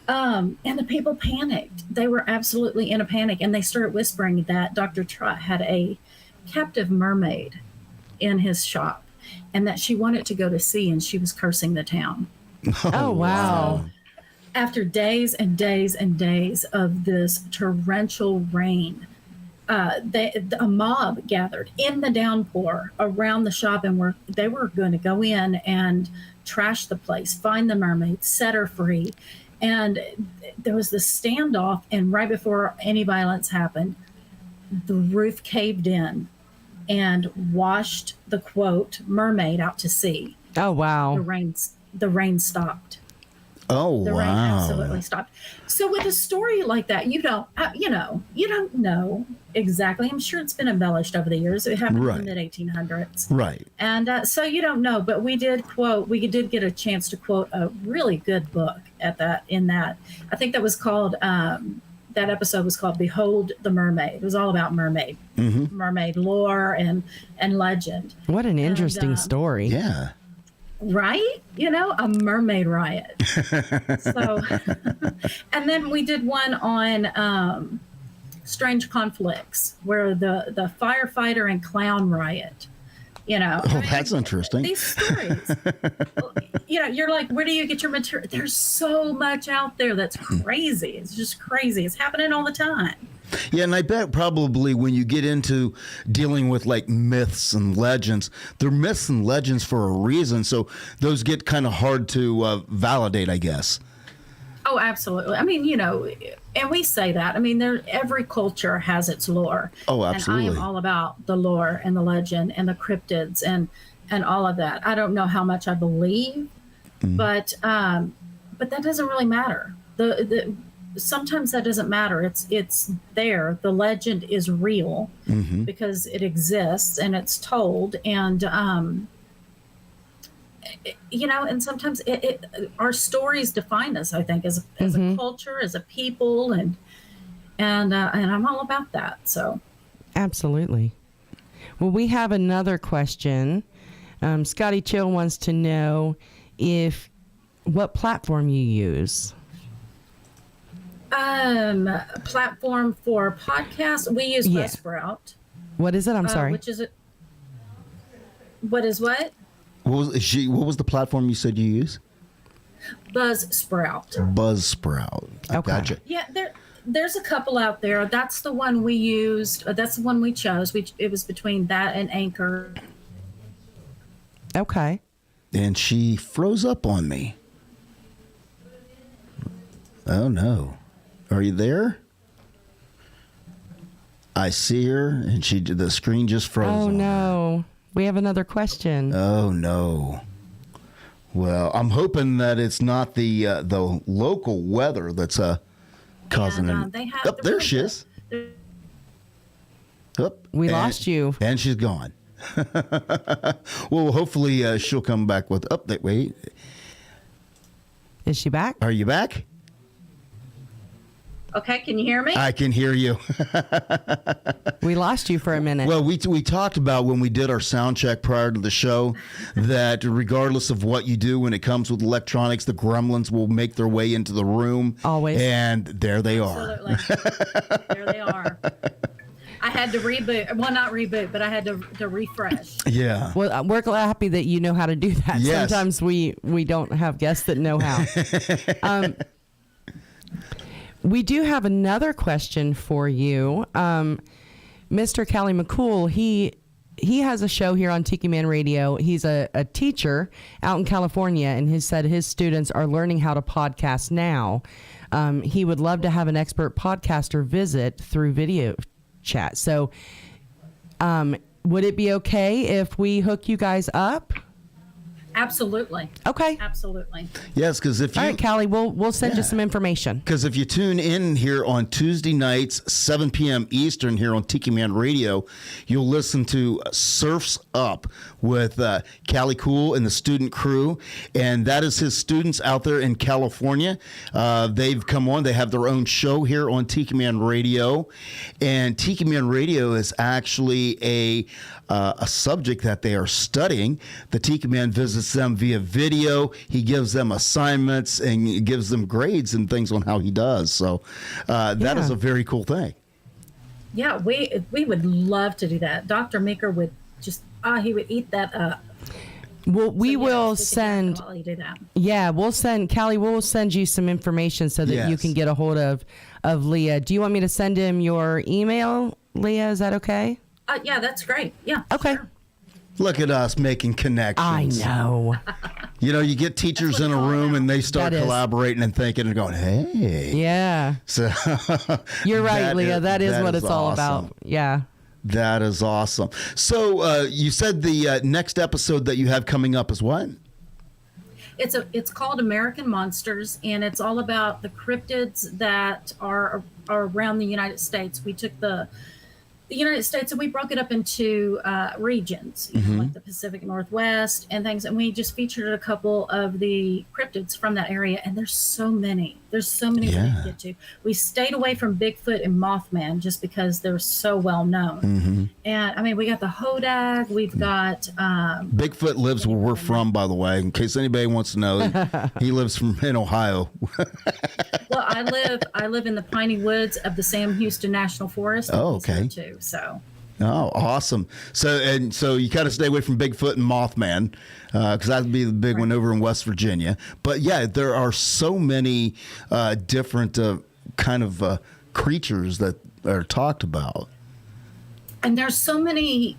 And the people panicked. They were absolutely in a panic, and they started whispering that Dr. Trott had a captive mermaid in his shop, and that she wanted to go to sea, and she was cursing the town. Oh, wow. After days and days and days of this torrential rain, a mob gathered in the downpour around the shop, and they were going to go in and trash the place, find the mermaid, set her free. And there was this standoff, and right before any violence happened, the roof caved in and washed the, quote, mermaid out to sea. Oh, wow. The rain stopped. Oh, the wow. rain absolutely stopped. So with a story like that, you don't know exactly. I'm sure it's been embellished over the years. It happened in the mid-1800s. Right. And so you don't know, but we did get a chance to quote a really good book in that. I think that was called that episode was called Behold the Mermaid. It was all about mermaid lore and legend. What an interesting story. Yeah. Right? A mermaid riot. So, and then we did one on strange conflicts, where the firefighter and clown riot. That's interesting. These stories. You're like, where do you get your material? There's so much out there that's crazy. It's just crazy. It's happening all the time. Yeah, and I bet probably when you get into dealing with like myths and legends, they're myths and legends for a reason. So those get kind of hard to validate, I guess. Oh, absolutely. I mean, and we say that. I mean, every culture has its lore. Oh, absolutely. And I am all about the lore and the legend and the cryptids and all of that. I don't know how much I believe, but that doesn't really matter. Sometimes that doesn't matter. It's there. The legend is real because it exists and it's told, and and sometimes our stories define us, I think, as a culture, as a people, and I'm all about that. So, absolutely. Well, we have another question. Scotty Chill wants to know what platform you use. Platform for podcasts, we use Buzzsprout. What is it? I'm sorry. Which is it? What is what? What was the platform you said you use? Buzzsprout. Buzzsprout. I gotcha. Yeah, there's a couple out there. That's the one we used. That's the one we chose. It was between that and Anchor. Okay. And she froze up on me. Oh no. Are you there? I see her, and the screen just froze. Oh on no. Her. We have another question. Oh no. Well, I'm hoping that it's not the local weather that's causing it. There she is. We lost you. And she's gone. Well, hopefully she'll come back with update. Wait. Is she back? Are you back? Okay, can you hear me? I can hear you. We lost you for a minute. Well, we talked about when we did our sound check prior to the show that regardless of what you do when it comes with electronics, the gremlins will make their way into the room. Always. And there they are. Absolutely. There they are. I had to reboot. Well, not reboot, but I had to refresh. Yeah. Well, we're happy that you know how to do that. Yes. Sometimes we don't have guests that know how. We do have another question for you. Mr. Callie McCool, he has a show here on Tiki Man Radio. He's a teacher out in California, and he said his students are learning how to podcast now. He would love to have an expert podcaster visit through video chat. So would it be okay if we hook you guys up? Absolutely. Okay. Absolutely. Yes, because if you... All right, Callie, we'll send you some information. Because if you tune in here on Tuesday nights, 7 p.m. Eastern here on Tiki Man Radio, you'll listen to Surfs Up with Callie Cool and the student crew. And that is his students out there in California. They've come on. They have their own show here on Tiki Man Radio. And Tiki Man Radio is actually a subject that they are studying. The Tiki Man visits them via video. He gives them assignments and gives them grades and things on how he does. So that is a very cool thing. Yeah, we would love to do that. Dr. Meeker would just, he would eat that up. Well, we will send. Yeah, we'll send Callie. We'll send you some information so that you can get a hold of Leah. Do you want me to send him your email, Leah? Is that okay? Yeah, that's great. Yeah. Okay. Sure. Look at us making connections. I know. You know, you get teachers in a room and they start collaborating and thinking and going, hey. Yeah. So you're right, Leah. That is what it's all about. Yeah. That is awesome. So you said the next episode that you have coming up is what? It's called American Monsters, and it's all about the cryptids that are around the United States. We took the the United States, and we broke it up into regions, like the Pacific Northwest and things. And we just featured a couple of the cryptids from that area. And there's so many. There's so many we can get to. We stayed away from Bigfoot and Mothman just because they're so well known. And I mean, we got the Hodag. We've got Bigfoot lives where we're from, by the way, in case anybody wants to know. He lives in Ohio. Well, I live in the piney woods of the Sam Houston National Forest. Oh, okay. Too, so. Oh, awesome. So you kind of stay away from Bigfoot and Mothman, because that'd be the big one over in West Virginia. But yeah, there are so many different kind of creatures that are talked about. And there's so many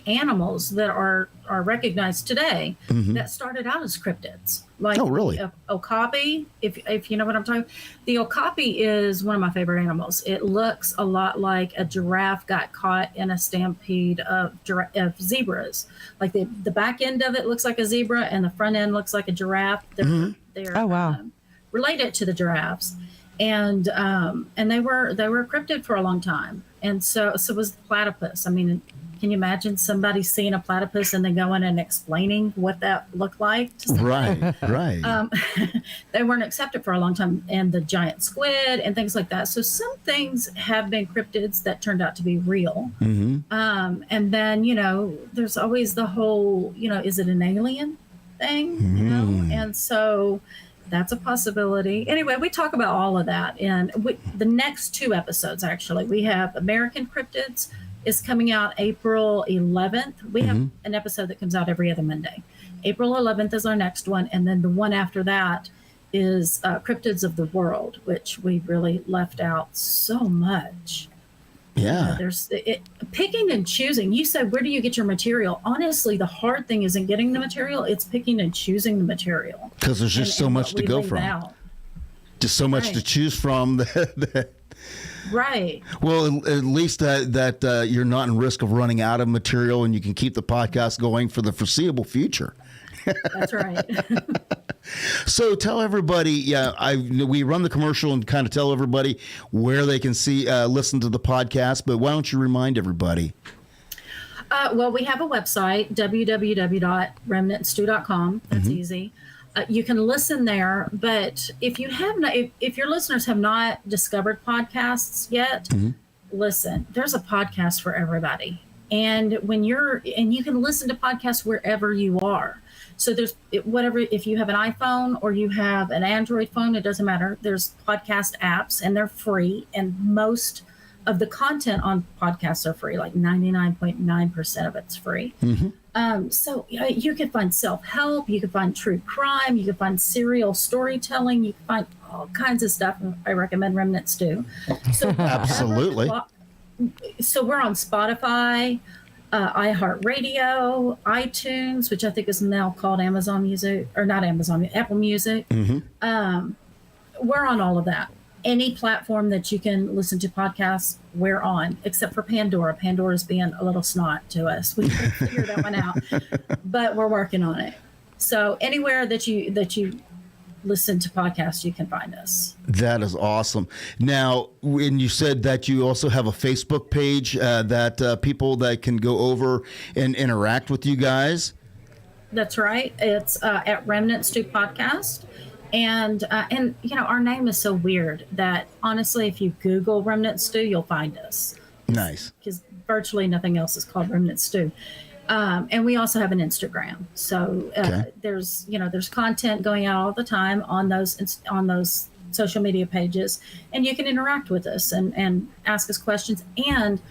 animals that are recognized today that started out as cryptids. Like the okapi, if you know what I'm talking about. The okapi is one of my favorite animals. It looks a lot like a giraffe got caught in a stampede of zebras. Like the back end of it looks like a zebra and the front end looks like a giraffe. They're related to the giraffes. And they were cryptid for a long time. And so was the platypus. I mean, can you imagine somebody seeing a platypus and then going and explaining what that looked like? Right. They weren't accepted for a long time, and the giant squid and things like that. So some things have been cryptids that turned out to be real. And then, there's always the whole, is it an alien thing? And so that's a possibility. Anyway, we talk about all of that. And the next 2 episodes, actually, we have American Cryptids is coming out April 11th. We have an episode that comes out every other Monday. April 11th is our next one. And then the one after that is Cryptids of the World, which we really left out so much. Yeah. There's picking and choosing. You said, where do you get your material? Honestly, the hard thing isn't getting the material. It's picking and choosing the material. Because there's just so much to go from. Just so much to choose from. Right. Well, at least that you're not in risk of running out of material, and you can keep the podcast going for the foreseeable future. That's right. So tell everybody, we run the commercial and kind of tell everybody where they can listen to the podcast, but why don't you remind everybody? Well, we have a website, www.remnantstew.com. That's easy. You can listen there, but if your listeners have not discovered podcasts yet, listen, there's a podcast for everybody. And you can listen to podcasts wherever you are. So if you have an iPhone or you have an Android phone, it doesn't matter. There's podcast apps and they're free. And most of the content on podcasts are free, like 99.9% of it's free. So you can find self-help, you can find true crime, you can find serial storytelling, you can find all kinds of stuff. I recommend Remnant Stew. So absolutely. So we're on Spotify, iHeartRadio, iTunes, which I think is now called Amazon Music, or not Amazon, Apple Music. We're on all of that. Any platform that you can listen to podcasts, we're on, except for Pandora. Pandora's being a little snot to us. We can figure that one out, but we're working on it. So anywhere that you listen to podcasts, you can find us. That is awesome. Now, when you said that you also have a Facebook page that people that can go over and interact with you guys. That's right. It's at Remnant Stew Podcast. And our name is so weird that honestly, if you Google Remnant Stew, you'll find us. Nice. Because virtually nothing else is called Remnant Stew. And we also have an Instagram. So there's content going out all the time on those social media pages, and you can interact with us and ask us questions. And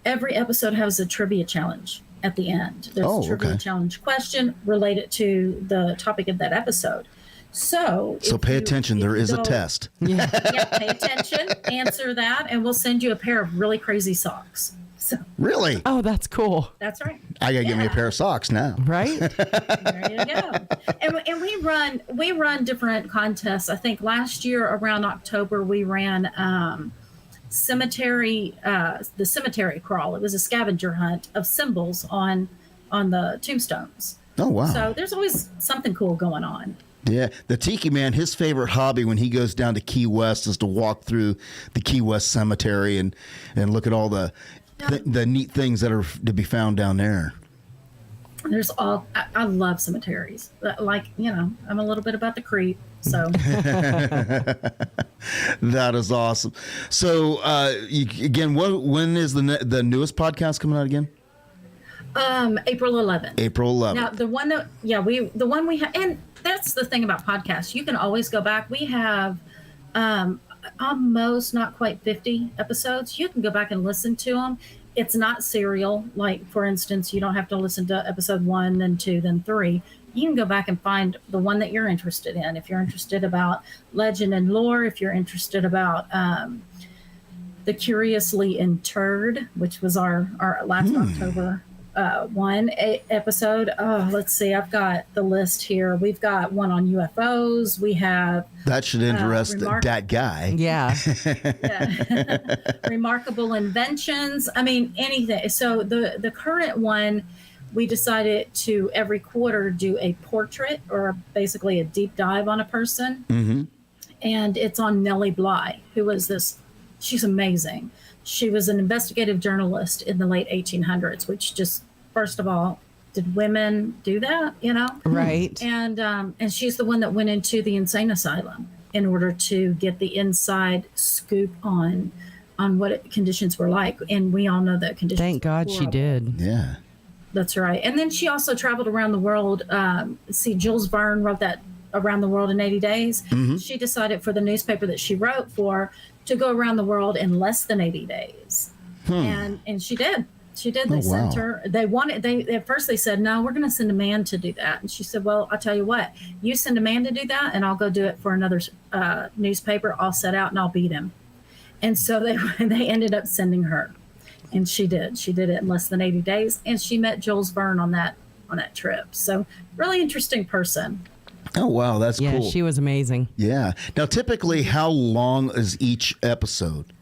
every episode has a trivia challenge at the end. There's a trivia challenge question related to the topic of that episode. So pay attention. There is a test. Yeah, pay attention, answer that, and we'll send you a pair of really crazy socks. So, really? Oh, that's cool. That's right. I gotta get me a pair of socks now. Right? There you go. And we run different contests. I think last year around October we ran the cemetery crawl. It was a scavenger hunt of symbols on the tombstones. Oh wow. So there's always something cool going on. Yeah, the Tiki Man, his favorite hobby when he goes down to Key West is to walk through the Key West cemetery and look at all the the neat things that are to be found down there. There's I love cemeteries. Like, I'm a little bit about the creep. So that is awesome. So again, when is the newest podcast coming out again? April 11th. April 11th. Now the one that the one we have, and that's the thing about podcasts. You can always go back. We have almost not quite 50 episodes. You can go back and listen to them. It's not serial. Like, for instance, you don't have to listen to episode 1, then 2, then 3. You can go back and find the one that you're interested in. If you're interested about legend and lore, if you're interested about the Curiously Interred, which was our last October episode. Oh, let's see. I've got the list here. We've got one on UFOs. We have that should interest that guy. Yeah. Remarkable inventions. I mean, anything. So the current one, we decided to every quarter do a portrait or basically a deep dive on a person. Mm-hmm. And it's on Nellie Bly, who was this. She's amazing. She was an investigative journalist in the late 1800s, which just, first of all, did women do that, Right. And she's the one that went into the insane asylum in order to get the inside scoop on what conditions were like. And we all know that conditions. Thank God she did. Yeah. That's right. And then she also traveled around the world. Jules Verne wrote that Around the World in 80 Days. Mm-hmm. She decided for the newspaper that she wrote for to go around the world in less than 80 days. And she did. She did. They sent her. At first they said, no, we're going to send a man to do that. And she said, well, I'll tell you what, you send a man to do that and I'll go do it for another newspaper. I'll set out and I'll beat him. And so they ended up sending her. And she did. She did it in less than 80 days. And she met Jules Verne on that trip. So really interesting person. Oh, wow. That's cool. Yeah, she was amazing. Yeah. Now, typically, how long is each episode?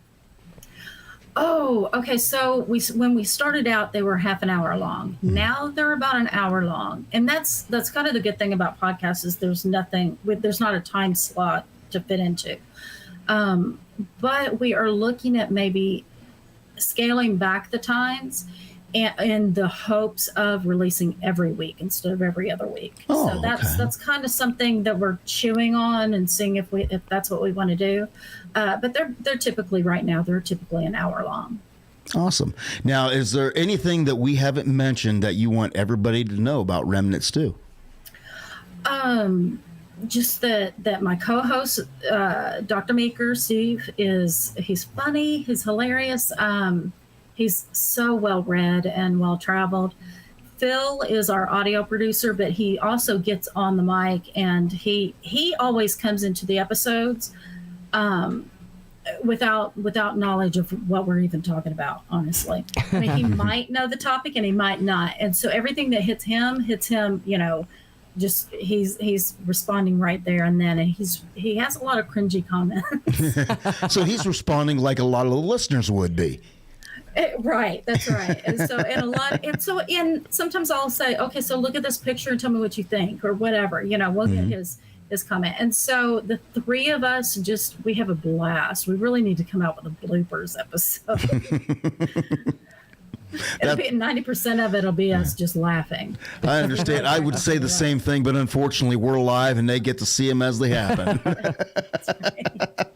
Oh, okay. So when we started out, they were half an hour long. Now they're about an hour long. And that's kind of the good thing about podcasts is there's not a time slot to fit into. But we are looking at maybe scaling back the times in the hopes of releasing every week instead of every other week. Oh, so that's kind of something that we're chewing on and seeing if that's what we want to do. But they're typically an hour long. Awesome. Now, is there anything that we haven't mentioned that you want everybody to know about Remnant Stew? Just that my co-host, Dr. Meeker, Steve, he's funny, he's hilarious. He's so well-read and well-traveled. Phil is our audio producer, but he also gets on the mic, and he always comes into the episodes without knowledge of what we're even talking about, honestly. I mean, he might know the topic and he might not. And so everything that hits him, just he's responding right there and then, and he has a lot of cringy comments. So he's responding like a lot of the listeners would be. Right, that's right. And sometimes I'll say, okay, so look at this picture and tell me what you think or whatever. We'll get his comment. And so the three of us we have a blast. We really need to come out with a bloopers episode. It'll be 90% of it'll be us just laughing. I understand. I would say the same thing, but unfortunately we're live and they get to see them as they happen. That's right.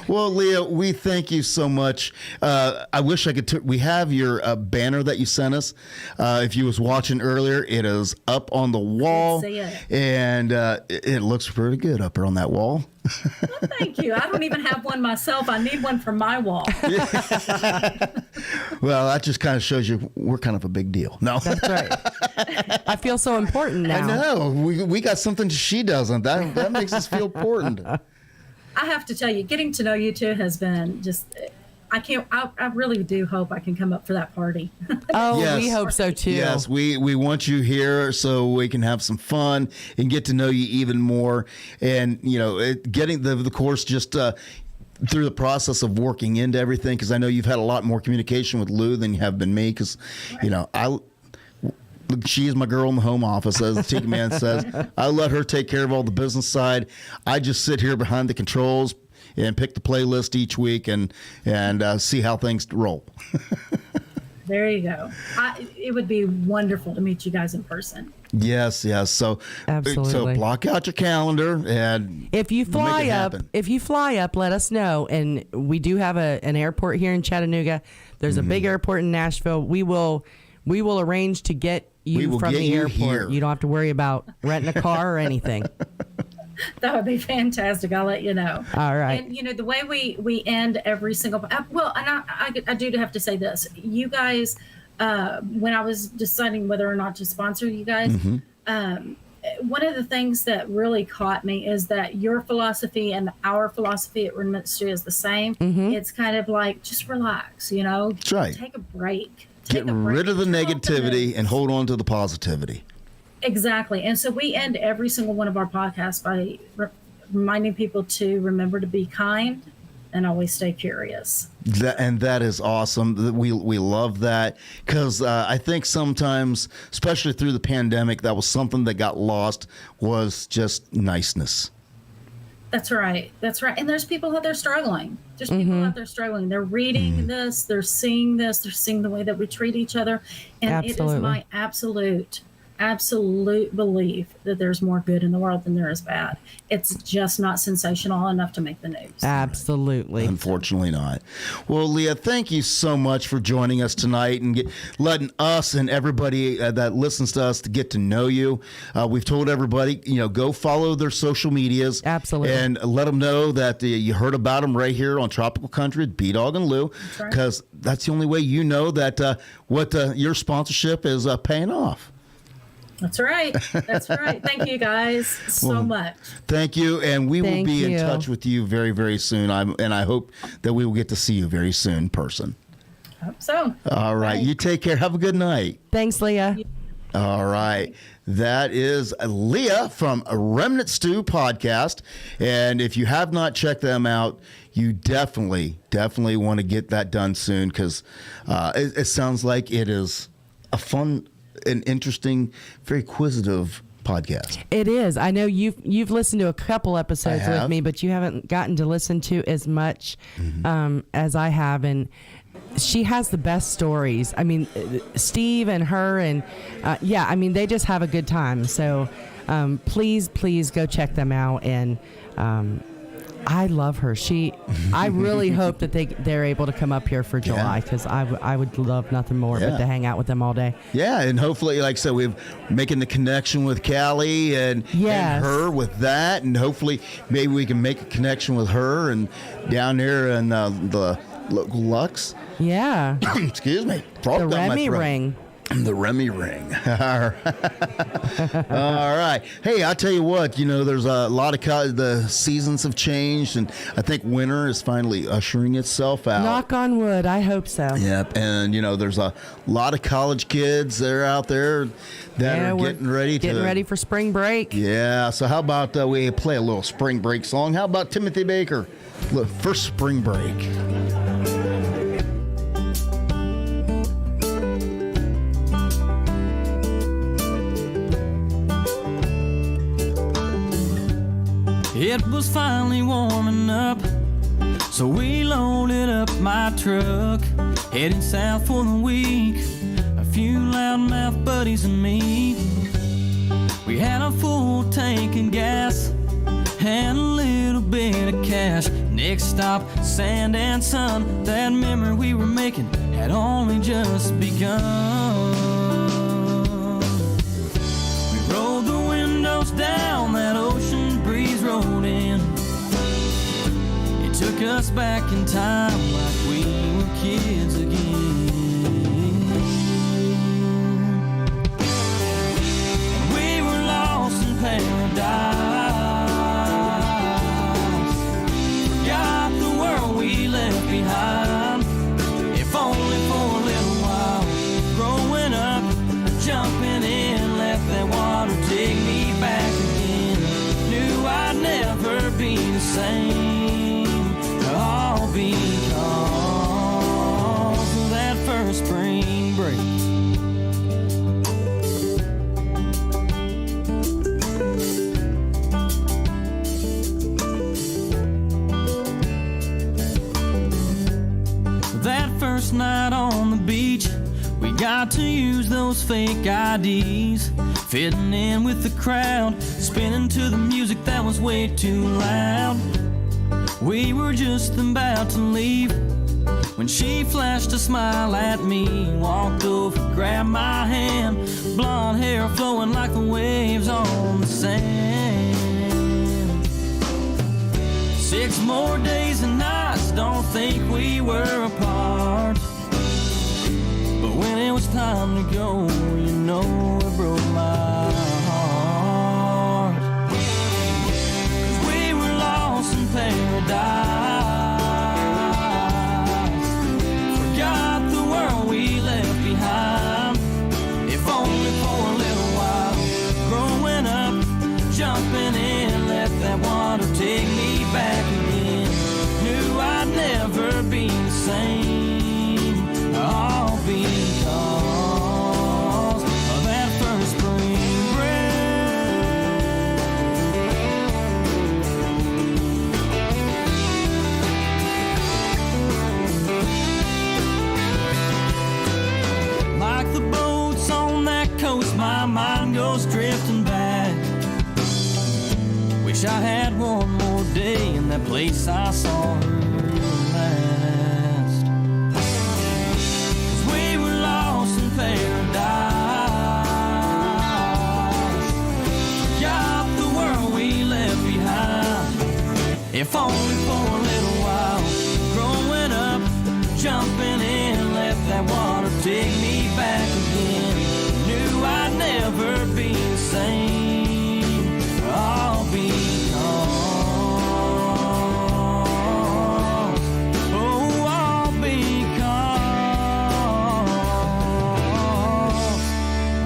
Well, Leah, we thank you so much. I wish I could. We have your banner that you sent us. If you was watching earlier, it is up on the wall, and it looks pretty good up there on that wall. Well, thank you. I don't even have one myself. I need one for my wall. Well, that just kind of shows you we're kind of a big deal. No, that's right. I feel so important now. I know. We got something she doesn't. That makes us feel important. I have to tell you, getting to know you two has been just, I really do hope I can come up for that party. Oh, yes. We hope so too. Yes, we want you here so we can have some fun and get to know you even more. And, getting the course just through the process of working into everything, because I know you've had a lot more communication with Lou than you have been me, because, she is my girl in the home office, as the Tiki Man says. I let her take care of all the business side. I just sit here behind the controls and pick the playlist each week and see how things roll. There you go. It would be wonderful to meet you guys in person. Yes. So Absolutely. block out your calendar and If you fly make it up, happen. let us know. And we do have an airport here in Chattanooga. There's a big airport in Nashville. We will arrange to get you from the airport. Here. You don't have to worry about renting a car or anything. That would be fantastic. I'll let you know. All right. And the way we end every single well, and I do have to say this. You guys, when I was deciding whether or not to sponsor you guys, one of the things that really caught me is that your philosophy and our philosophy at Remnant Stew is the same. It's kind of like, just relax, That's right. Take a break. Get rid of the negativity and hold on to the positivity. Exactly. And so we end every single one of our podcasts by reminding people to remember to be kind and always stay curious. That is awesome. We love that because I think sometimes, especially through the pandemic, that was something that got lost, was just niceness. That's right. And there's people out there struggling. There's people out there struggling. They're reading this, they're seeing the way that we treat each other. And Absolutely. It is my absolute belief that there's more good in the world than there is bad. It's just not sensational enough to make the news. Absolutely. Unfortunately not. Well, Leah, thank you so much for joining us tonight and letting us and everybody that listens to us to get to know you. We've told everybody, go follow their social medias. Absolutely. And let them know that you heard about them right here on Tropical Country with B-Dawg and Lou, because that's the only way you know that what your sponsorship is paying off. That's right. Thank you guys so much. Thank you, and we will be in you. touch with you very, very soon. And I hope that we will get to see you very soon in person. Hope so. All right. You take care. Have a good night. Thanks, Leah. All right. That is Leah from Remnant Stew Podcast. And if you have not checked them out, you definitely want to get that done soon, because it sounds like it is a fun, an interesting, very inquisitive podcast. It is. I know you've listened to a couple episodes with me, but you haven't gotten to listen to as much as I have. And she has the best stories. I mean, Steve and her, and they just have a good time. So please go check them out. And I love her. I really hope that they're able to come up here for July, because I would love nothing more but to hang out with them all day. Yeah, and hopefully, like I said, we're making the connection with Callie and her with that, and hopefully maybe we can make a connection with her and down there in the local Lux. Yeah. Excuse me. The Remy Ring. The Remy Ring. All right. Hey, I tell you what, there's a lot of the seasons have changed, and I think winter is finally ushering itself out. Knock on wood. I hope so. Yep. And, there's a lot of college kids that are out there that are getting ready for spring break. Yeah. So how about we play a little spring break song? How about Timothy Baker for spring break? It was finally warming up, so we loaded up my truck, heading south for the week. A few loudmouth buddies and me. We had a full tank of gas and a little bit of cash. Next stop, sand and sun. That memory we were making had only just begun. We rolled the windows down, that ocean breeze rolled in. It took us back in time like we were kids again. We were lost in paradise. Forgot the world we left behind. If only for a little while. Growing up, jumping in, let that water take me back again. Knew I'd never be the same, all because got to use those fake IDs, fitting in with the crowd, spinning to the music that was way too loud. We were just about to leave when she flashed a smile at me, walked over, grabbed my hand, blonde hair flowing like the waves on the sand. 6 more days and nights, don't think we were apart. But when it was time to go, you know it broke my heart. 'Cause we were lost in paradise, forgot the world we left behind, if only for a little while. Growing up, jumping in, let that water take me back again. Knew I'd never be the same, all because of that first spring break. Like the boats on that coast, my mind goes drifting back. Wish I had one more day in that place I saw her last. 'Cause we were lost in paradise, forgot the world we left behind, if only for a little while. Growing up, jumping in, let that water take me back again. Knew I'd never be the same, all because, oh, all because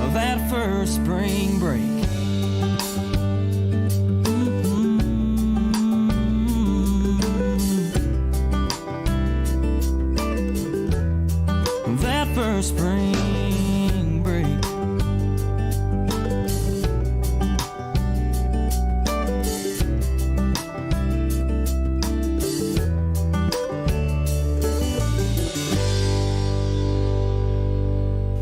of that first spring break. That first spring break.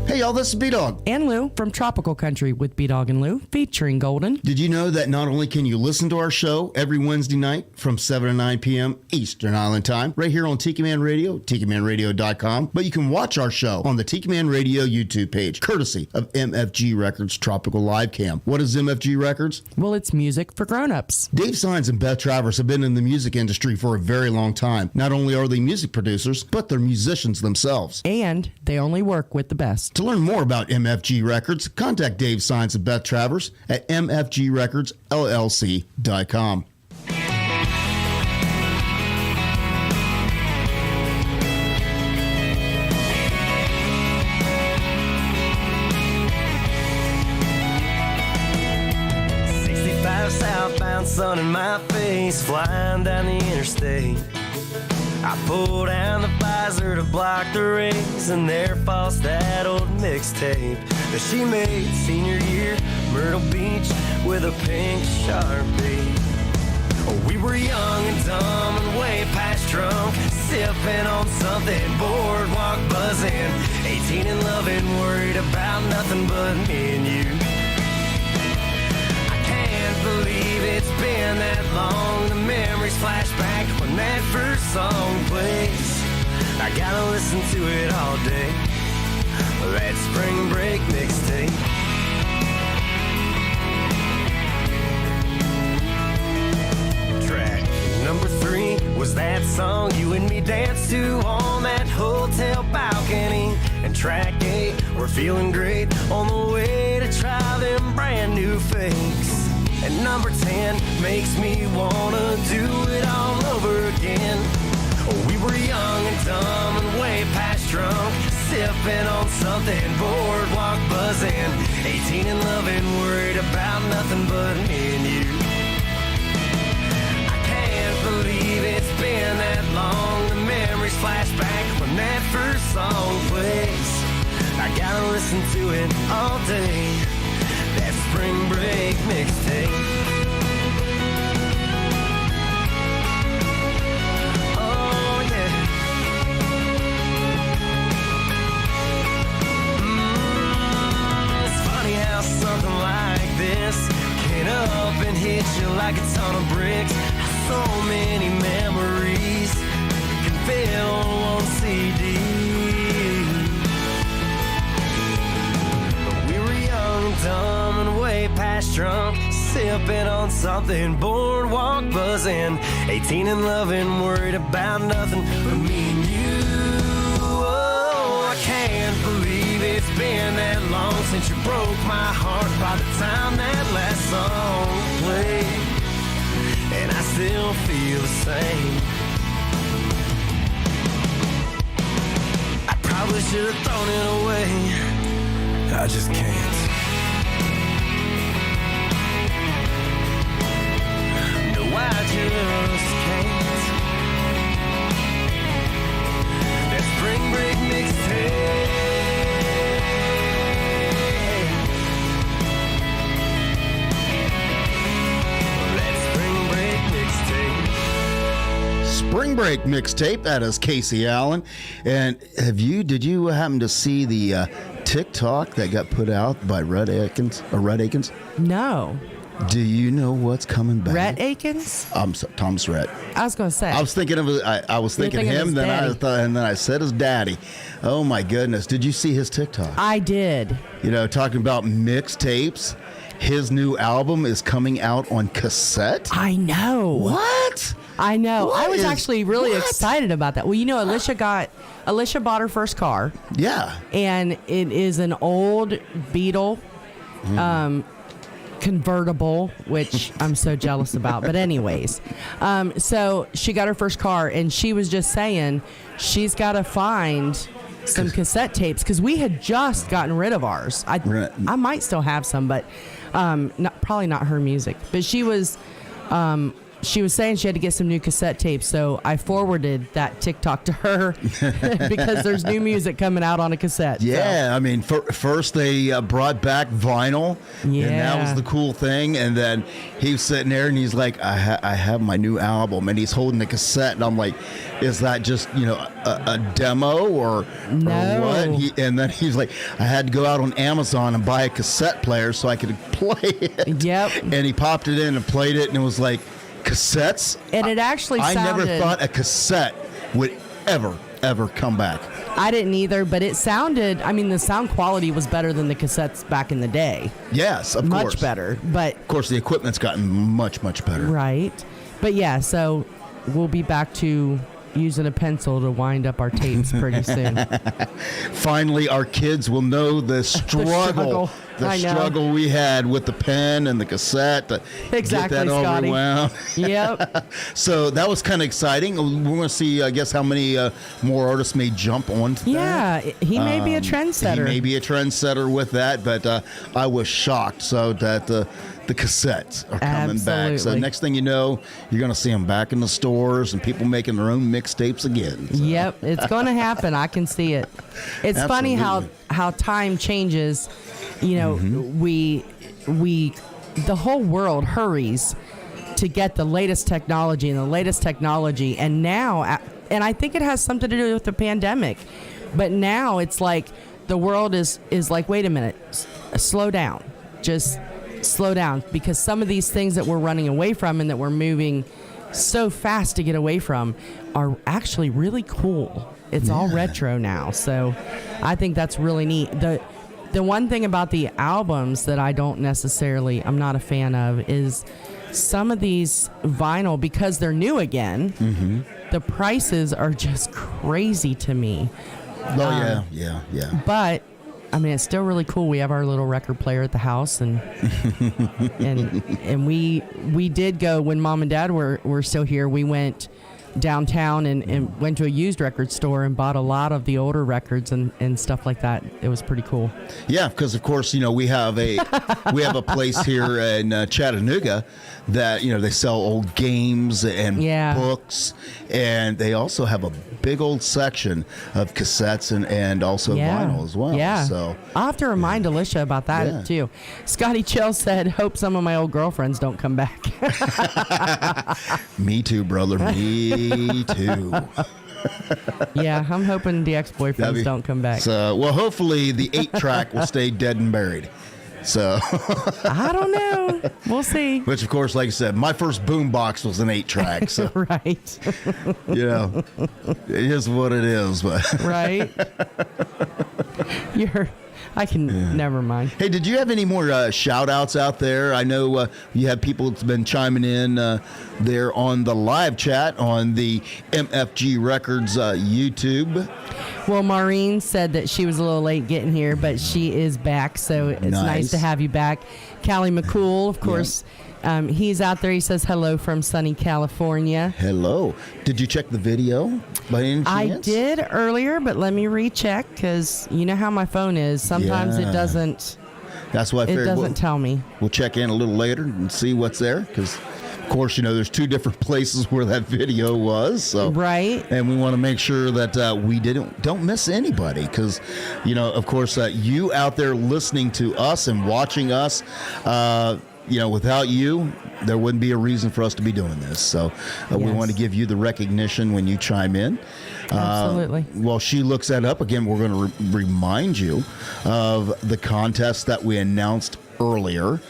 Hey, y'all, this is B-Dawg. And Lou from Tropical Country with B-Dawg and Lou, featuring Golden. Did you know that not only can you listen to our show every Wednesday night from 7 to 9 p.m. Eastern Island Time, right here on Tiki Man Radio, TikiManRadio.com, but you can watch our show on the Tiki Man Radio YouTube page, courtesy of MFG Records Tropical Live Cam. What is MFG Records? Well, it's music for grown-ups. Dave Sines and Beth Travers have been in the music industry for a very long time. Not only are they music producers, but they're musicians themselves. And they only work with the best. To learn more about MFG Records, contact Dave Sines and Beth Travers at mfgrecordsllc.com. Southbound, sun in my face, flying down the interstate. I pull down the visor to block the rays, and there falls that old mixtape that she made senior year, Myrtle Beach, with a pink Sharpie. Oh, we were young and dumb and way past drunk, sipping on something, boardwalk buzzing, 18 and loving, worried about nothing but me and you. Believe it's been that long. The memories flash back when that first song plays. I gotta listen to it all day. That spring break mixtape. Track number 3 was that song you and me danced to on that hotel balcony. And track 8, we're feeling great on the way to try them brand new fakes. And number 10 makes me wanna do it all over again. Oh, we were young and dumb and way past drunk, sipping on something, boardwalk buzzing, 18 and loving, worried about nothing but me and you. I can't believe it's been that long. The memories flash back when that first song plays. I gotta listen to it all day. That spring break mixtape. Oh yeah. like a ton of bricks. So many memories can fit on one CD. We were young and dumb and way past drunk, sipping on something, boardwalk buzzing, 18 and loving, worried about nothing but me and you. Oh, I can't believe it's been that long since you broke my heart by the time that last song played, and I still feel the same. I probably should have thrown it away. I just can't. No, I just can't. That spring break mixtape. Spring Break mixtape. That is Casey Allen. And did you happen to see the TikTok that got put out by Rhett Akins? No. Do you know what's coming back? Rhett Akins? Thomas Rhett. I was going to say. I was thinking of I was thinking him, then and then I said his daddy. Oh my goodness! Did you see his TikTok? I did. You know, talking about mixtapes. His new album is coming out on cassette. I know. What? I know. I was actually really excited about that. Well, you know, Alicia bought her first car. Yeah. And it is an old Beetle convertible, which I'm so jealous about. But anyways, so she got her first car, and she was just saying she's got to find some cassette tapes because we had just gotten rid of ours. I might still have some, but probably not her music. But she was saying she had to get some new cassette tapes, so I forwarded that TikTok to her because there's new music coming out on a cassette. Yeah, so. I mean, first they brought back vinyl, and that was the cool thing. And then he was sitting there, and he's like, I have my new album, and he's holding the cassette, and I'm like, is that just, a demo or what? And then he's like, I had to go out on Amazon and buy a cassette player so I could play it. Yep. And he popped it in and played it, and it was like, cassettes? And it actually sounded... I never thought a cassette would ever come back. I didn't either, but it sounded... I mean, the sound quality was better than the cassettes back in the day. Yes, of course. Much better, but... Of course, the equipment's gotten much better. Right. But yeah, so we'll be back to using a pencil to wind up our tapes pretty soon. Finally, our kids will know the struggle. The struggle we had with the pen and the cassette to get that overwound. Yep. So that was kind of exciting. We're going to see, I guess, how many more artists may jump onto that. Yeah, he may be a trendsetter. He may be a trendsetter with that, but I was shocked that the cassettes are coming back. So next thing you know, you're going to see them back in the stores and people making their own mixtapes again. So. Yep, it's going to happen. I can see it. It's funny how time changes. We the whole world hurries to get the latest technology, and now, and I think it has something to do with the pandemic, but now it's like the world is like, wait a minute, slow down, just slow down, because some of these things that we're running away from and that we're moving so fast to get away from are actually really cool. It's all retro now, so I think that's really neat. The one thing about the albums that I'm not a fan of is some of these vinyl, because they're new again, the prices are just crazy to me. Oh, yeah. But, I mean, it's still really cool. We have our little record player at the house, and and we did go, when Mom and Dad were still here, we went downtown and went to a used record store and bought a lot of the older records and stuff like that. It was pretty cool. Yeah, because of course, we have a place here in Chattanooga that they sell old games and books, and they also have a big old section of cassettes and also vinyl as well. Yeah. So I'll have to remind Alicia about that too. Scotty Chill said, "Hope some of my old girlfriends don't come back." Me too, brother. Me too. Yeah, I'm hoping the ex-boyfriends don't come back. So, well, hopefully the 8-track will stay dead and buried. So I don't know. We'll see. Which, of course, like I said, my first boombox was an 8-track. So, Right. it is what it is. But Right. Never mind. Hey, did you have any more shout outs out there? I know you have people that's been chiming in there on the live chat on the MFG Records YouTube. Well, Maureen said that she was a little late getting here, but she is back, so it's nice to have you back. Callie McCool, of course, he's out there. He says hello from sunny California. Hello. Did you check the video by any chance? I did earlier, but let me recheck because you know how my phone is. Sometimes it doesn't. That's why I figured it doesn't tell me. We'll check in a little later and see what's there because, of course, there's 2 different places where that video was. So. Right. And we want to make sure that we don't miss anybody because, of course, you out there listening to us and watching us, without you, there wouldn't be a reason for us to be doing this. So we want to give you the recognition when you chime in. Absolutely. While she looks that up, again, we're going to remind you of the contest that we announced earlier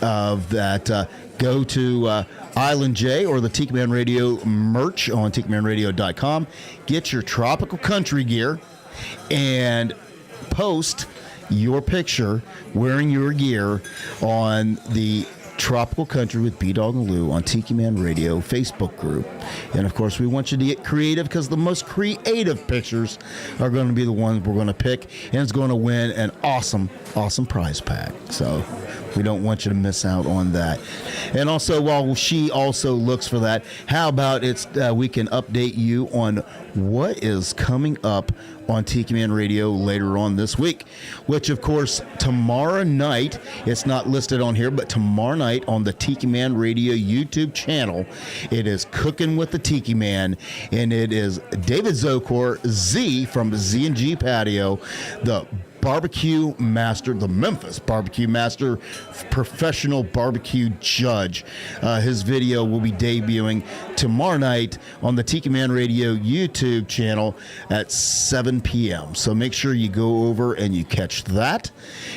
of that. Go to Island J or the Tiki Man Radio merch on TikiManRadio.com. Get your tropical country gear and post your picture wearing your gear on the Tropical Country with B-Dawg and Lou on Tiki Man Radio Facebook group. And, of course, we want you to get creative because the most creative pictures are going to be the ones we're going to pick, and it's going to win an awesome, awesome prize pack. So we don't want you to miss out on that. And also, while she also looks for that, how about we can update you on what is coming up on Tiki Man Radio later on this week, which, of course, tomorrow night, it's not listed on here, but tomorrow night on the Tiki Man Radio YouTube channel, it is Cooking with the Tiki Man, and it is David Zokor, Z from Z&G Patio, the barbecue master, the Memphis barbecue master, professional barbecue judge. His video will be debuting tomorrow night on the Tiki Man Radio YouTube channel at 7 p.m. So make sure you go over and you catch that.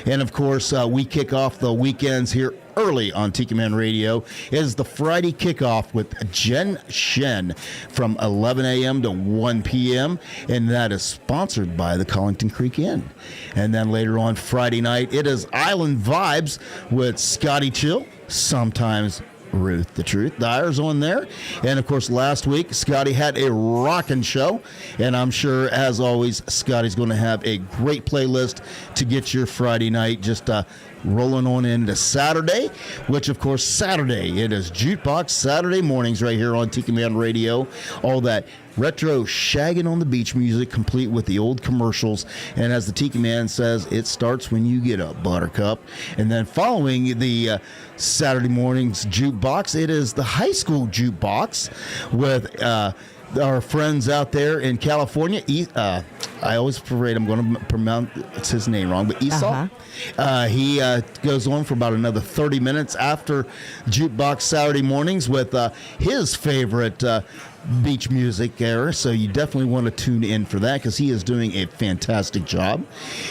And of course, we kick off the weekends here early on Tiki Man Radio. It is the Friday kickoff with Jen Shen from 11 a.m. to 1 p.m. and that is sponsored by the Collington Creek Inn. And then later on Friday night, it is Island Vibes with Scotty Chill, sometimes Ruth the Truth Dyer's on there. And of course, last week Scotty had a rockin' show, and I'm sure as always Scotty's going to have a great playlist to get your Friday night just rolling on into Saturday, which of course Saturday it is Jukebox Saturday mornings right here on Tiki Man Radio. All that retro shagging on the beach music complete with the old commercials, and as the Tiki Man says, it starts when you get up, Buttercup. And then following the Saturday mornings jukebox, it is the high school jukebox with our friends out there in California. I always afraid I'm going to pronounce his name wrong, but Esau. He goes on for about another 30 minutes after Jukebox Saturday mornings with his favorite beach music era, so you definitely want to tune in for that because he is doing a fantastic job.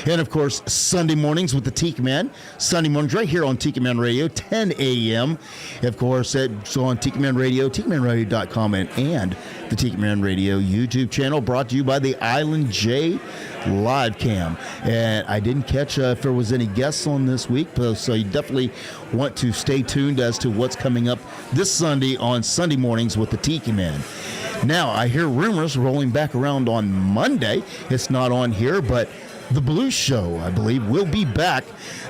And of course, Sunday mornings with the Tiki Man. Sunday mornings right here on Tiki Man Radio, 10 a.m. Of course, it's on Tiki Man Radio, TikiManRadio.com, and the Tiki Man Radio YouTube channel, brought to you by the Island J Live Cam. And I didn't catch if there was any guests on this week, so you definitely want to stay tuned as to what's coming up this Sunday on Sunday mornings with the Tiki Man. Now, I hear rumors rolling back around on Monday. It's not on here, but the Blues Show, I believe, will be back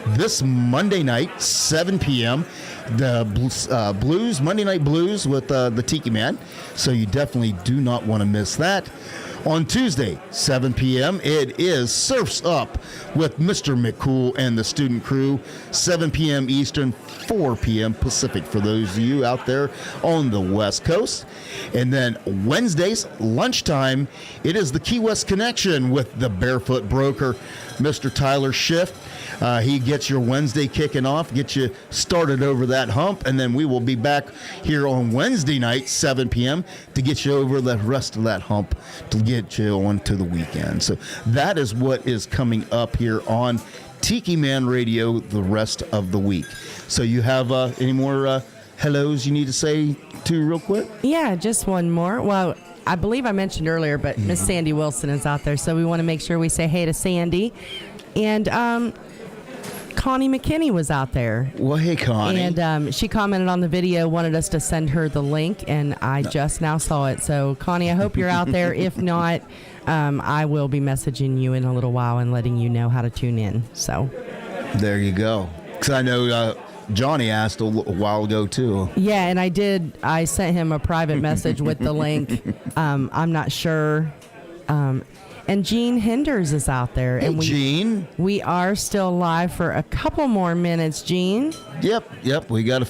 this Monday night, 7 p.m. The Blues, Monday Night Blues with the Tiki Man. So you definitely do not want to miss that. On Tuesday, 7 p.m., it is Surfs Up with Mr. McCool and the student crew, 7 p.m. Eastern, 4 p.m. Pacific for those of you out there on the West Coast. And then Wednesdays, lunchtime, it is the Key West Connection with the Barefoot Broker, Mr. Tyler Sheff. He gets your Wednesday kicking off, gets you started over that hump, and then we will be back here on Wednesday night, 7 p.m., to get you over the rest of that hump to get you on to the weekend. So that is what is coming up here on Tiki Man Radio the rest of the week. So you have any more hellos you need to say to real quick? Yeah, just one more. Well, I believe I mentioned earlier, but Miss Sandy Wilson is out there, so we want to make sure we say hey to Sandy. And Connie McKinney was out there. Well, hey, Connie. And she commented on the video, wanted us to send her the link, and I just now saw it. So, Connie, I hope you're out there. If not, I will be messaging you in a little while and letting you know how to tune in. So there you go. Because I know Johnny asked a while ago, too. Yeah, and I sent him a private message with the link. I'm not sure. And Gene Hinders is out there. Hey, and Gene. We are still live for a couple more minutes, Gene. Yep. We got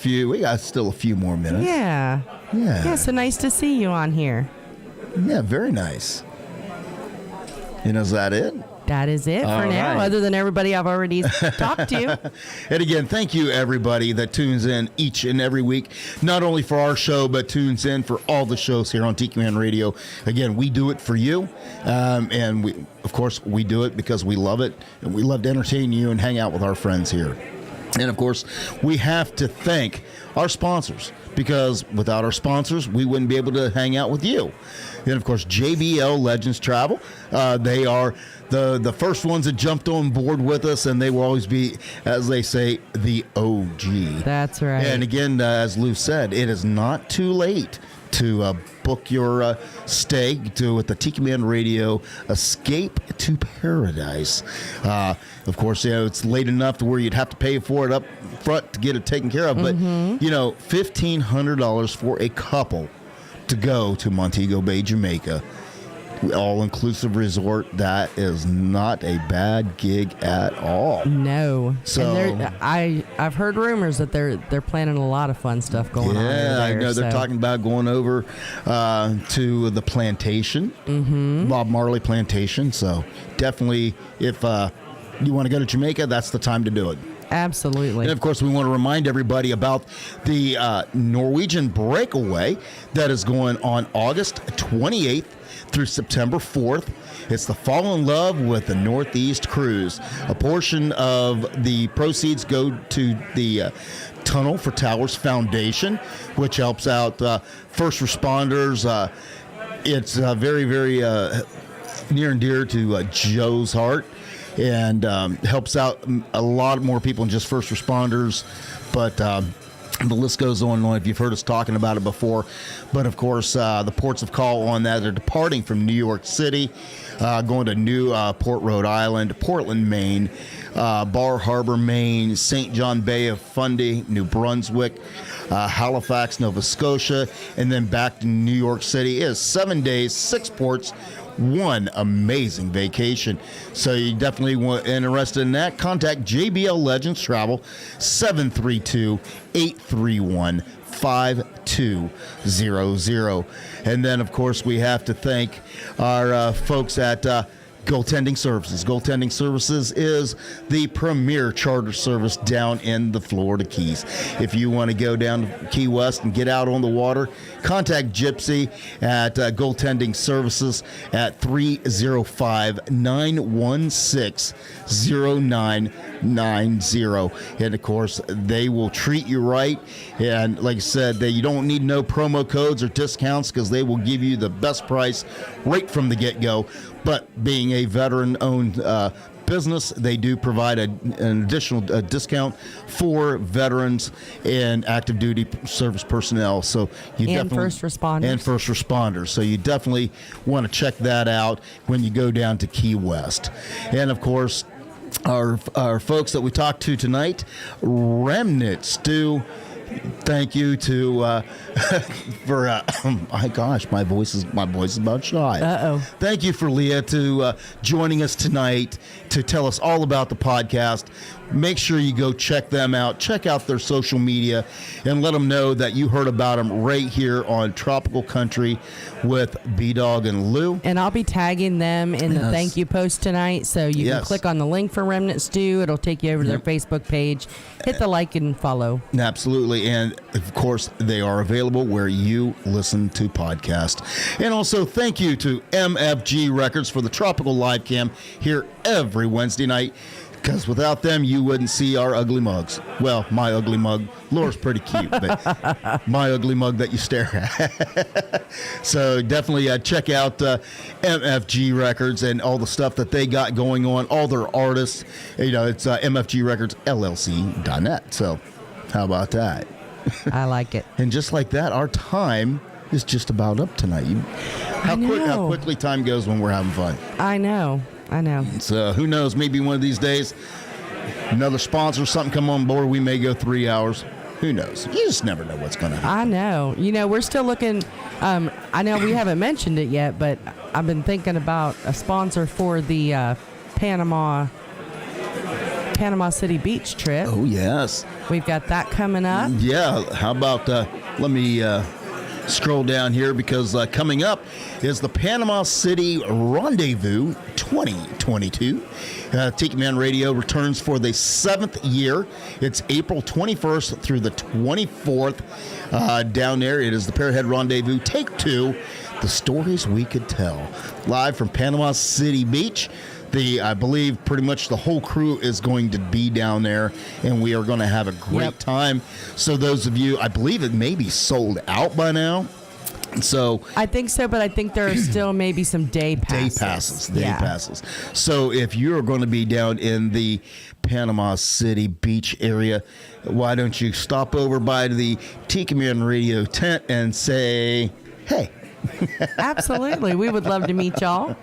still a few more minutes. Yeah. Yeah, so nice to see you on here. Yeah, very nice. And is that it? That is it for now, right. other than everybody I've already talked to. And again, thank you, everybody that tunes in each and every week, not only for our show, but tunes in for all the shows here on Tiki Man Radio. Again, we do it for you. And we, of course, we do it because we love it. And we love to entertain you and hang out with our friends here. And, of course, we have to thank our sponsors, because without our sponsors, we wouldn't be able to hang out with you. And, of course, JBL Legends Travel. They are the first ones that jumped on board with us, and they will always be, as they say, the OG. That's right. And, again, as Lou said, it is not too late to book your stay with the Tiki Man Radio Escape to Paradise. Of course, it's late enough to where you'd have to pay for it up front to get it taken care of. But, $1,500 for a couple to go to Montego Bay, Jamaica. All-inclusive resort. That is not a bad gig at all. No. So and I've heard rumors that they're planning a lot of fun stuff going on. Yeah, I know they're talking about going over to the plantation, Bob Marley Plantation. So definitely, if you want to go to Jamaica, that's the time to do it. Absolutely. And, of course, we want to remind everybody about the Norwegian Breakaway that is going on August 28th through September 4th. It's the Fall in Love with the Northeast Cruise. A portion of the proceeds go to the Tunnel for Towers Foundation, which helps out first responders. It's very, very near and dear to Joe's heart, and helps out a lot more people than just first responders. But the list goes on and on if you've heard us talking about it before. But, of course, the ports of call on that are departing from New York City, going to Newport, Rhode Island, Portland, Maine, Bar Harbor, Maine, St. John Bay of Fundy, New Brunswick, Halifax, Nova Scotia, and then back to New York City. It is 7 days, 6 ports, one amazing vacation. So you definitely want interested in that, contact JBL Legends Travel, 732-831-5200. And then, of course, we have to thank our folks at Goaltending Services. Goaltending Services is the premier charter service down in the Florida Keys. If you want to go down to Key West and get out on the water, contact Gypsy at Goaltending Services at 305-916-0990. And, of course, they will treat you right. And like I said, you don't need no promo codes or discounts, because they will give you the best price right from the get-go. But being a veteran-owned business, they do provide an additional discount for veterans and active duty service personnel. So and first responders. So you definitely want to check that out when you go down to Key West. And, of course, our folks that we talked to tonight, Remnant Stew. Thank you to for my gosh, my voice is about shy. Thank you for Leah to joining us tonight to tell us all about the podcast. Make sure you go check them out. Check out their social media and let them know that you heard about them right here on Tropical Country with B-Dawg and Lou. And I'll be tagging them in the thank you post tonight, so you can click on the link for Remnant Stew. It'll take you over to their Facebook page. Hit the like and follow. Absolutely. And, of course, they are available where you listen to podcasts. And also, thank you to MFG Records for the Tropical Live Cam here every Wednesday night. Because without them, you wouldn't see our ugly mugs. Well, my ugly mug. Laura's pretty cute, but my ugly mug that you stare at. So definitely check out MFG Records and all the stuff that they got going on, all their artists. You know, it's mfgrecordsllc.net. So how about that? I like it. And just like that, our time is just about up tonight. How quickly time goes when we're having fun. I know. So who knows? Maybe one of these days, another sponsor, something come on board. We may go 3 hours. Who knows? You just never know what's going to happen. I know. You know, we're still looking. I know we haven't mentioned it yet, but I've been thinking about a sponsor for the Panama City Beach trip. Oh, yes. We've got that coming up. Yeah. How about, let me scroll down here, because coming up is the Panama City Rendezvous 2022. Tiki Man Radio returns for the 7th year. It's April 21st through the 24th. Down there, it is the Pearhead Rendezvous, Take 2, The Stories We Could Tell. Live from Panama City Beach. I believe pretty much the whole crew is going to be down there, and we are going to have a great time. So those of you, I believe it may be sold out by now. So I think so, but I think there are still maybe some day passes. Day passes. So if you're going to be down in the Panama City Beach area, why don't you stop over by the Tiki Man Radio tent and say, hey. Absolutely. We would love to meet y'all.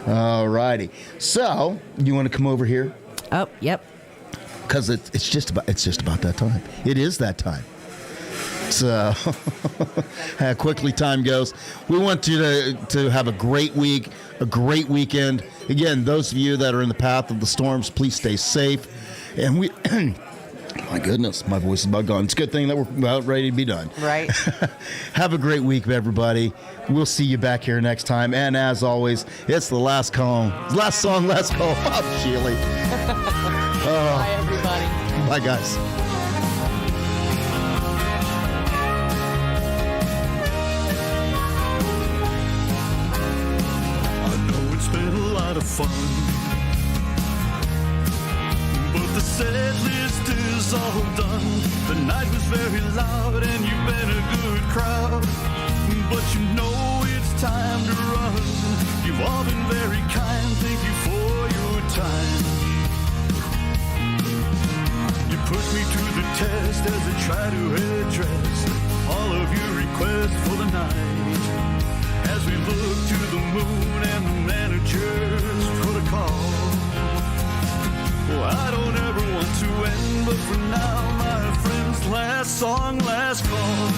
All righty. So you want to come over here? Oh, yep. Because it's just about that time. It is that time. So how quickly time goes. We want you to have a great week, a great weekend. Again, those of you that are in the path of the storms, please stay safe. And we, my goodness, my voice is about gone. It's a good thing that we're about ready to be done. Right. Have a great week, everybody. We'll see you back here next time. And as always, it's the last song, last call. Oh, Sheely. Bye, everybody. Bye, guys. Fun, but the set list is all done. The night was very loud and you've been a good crowd, but you know it's time to run. You've all been very kind, thank you for your time. You put me to the test as I try to address all of your requests for the night. As we look to the moon and the manager's protocol. Well, I don't ever want to end, but for now, my friends, last song, last call.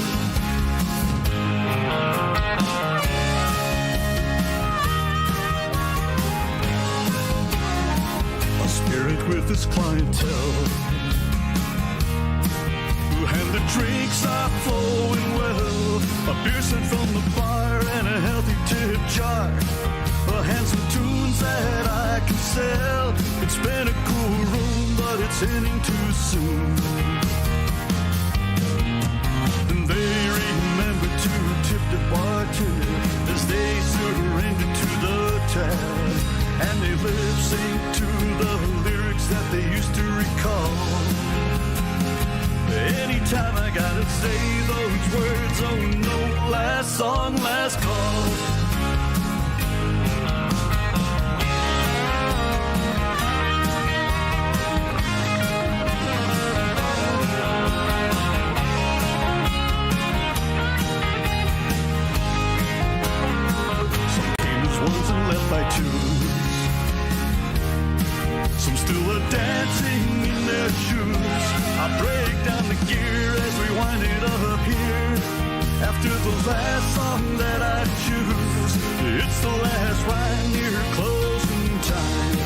A spirit with his clientele, and the drinks are flowing well. A beer sent from the bar and a healthy tip jar. Handsome tunes that I can sell. It's been a cool room, but it's ending too soon. And they remember to tip the bartender as they surrender to the tab. And they lip sync to the lyrics that they used to recall. Anytime I gotta say those words, oh no, last song, last call. Some came as ones and left by twos. Some still are dancing in their shoes. I break down the gear as we wind it up here. After the last song that I choose, it's the last ride near closing time.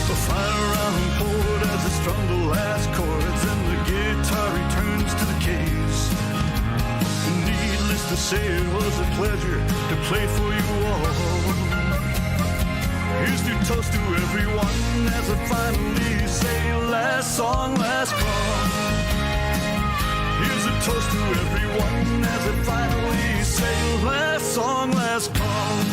The final round poured as I strung the last chords, and the guitar returns to the case. Needless to say, it was a pleasure to play for you all. Here's to toast to everyone as I finally say last song, last call. Here's a toast to everyone as I finally say last song, last call.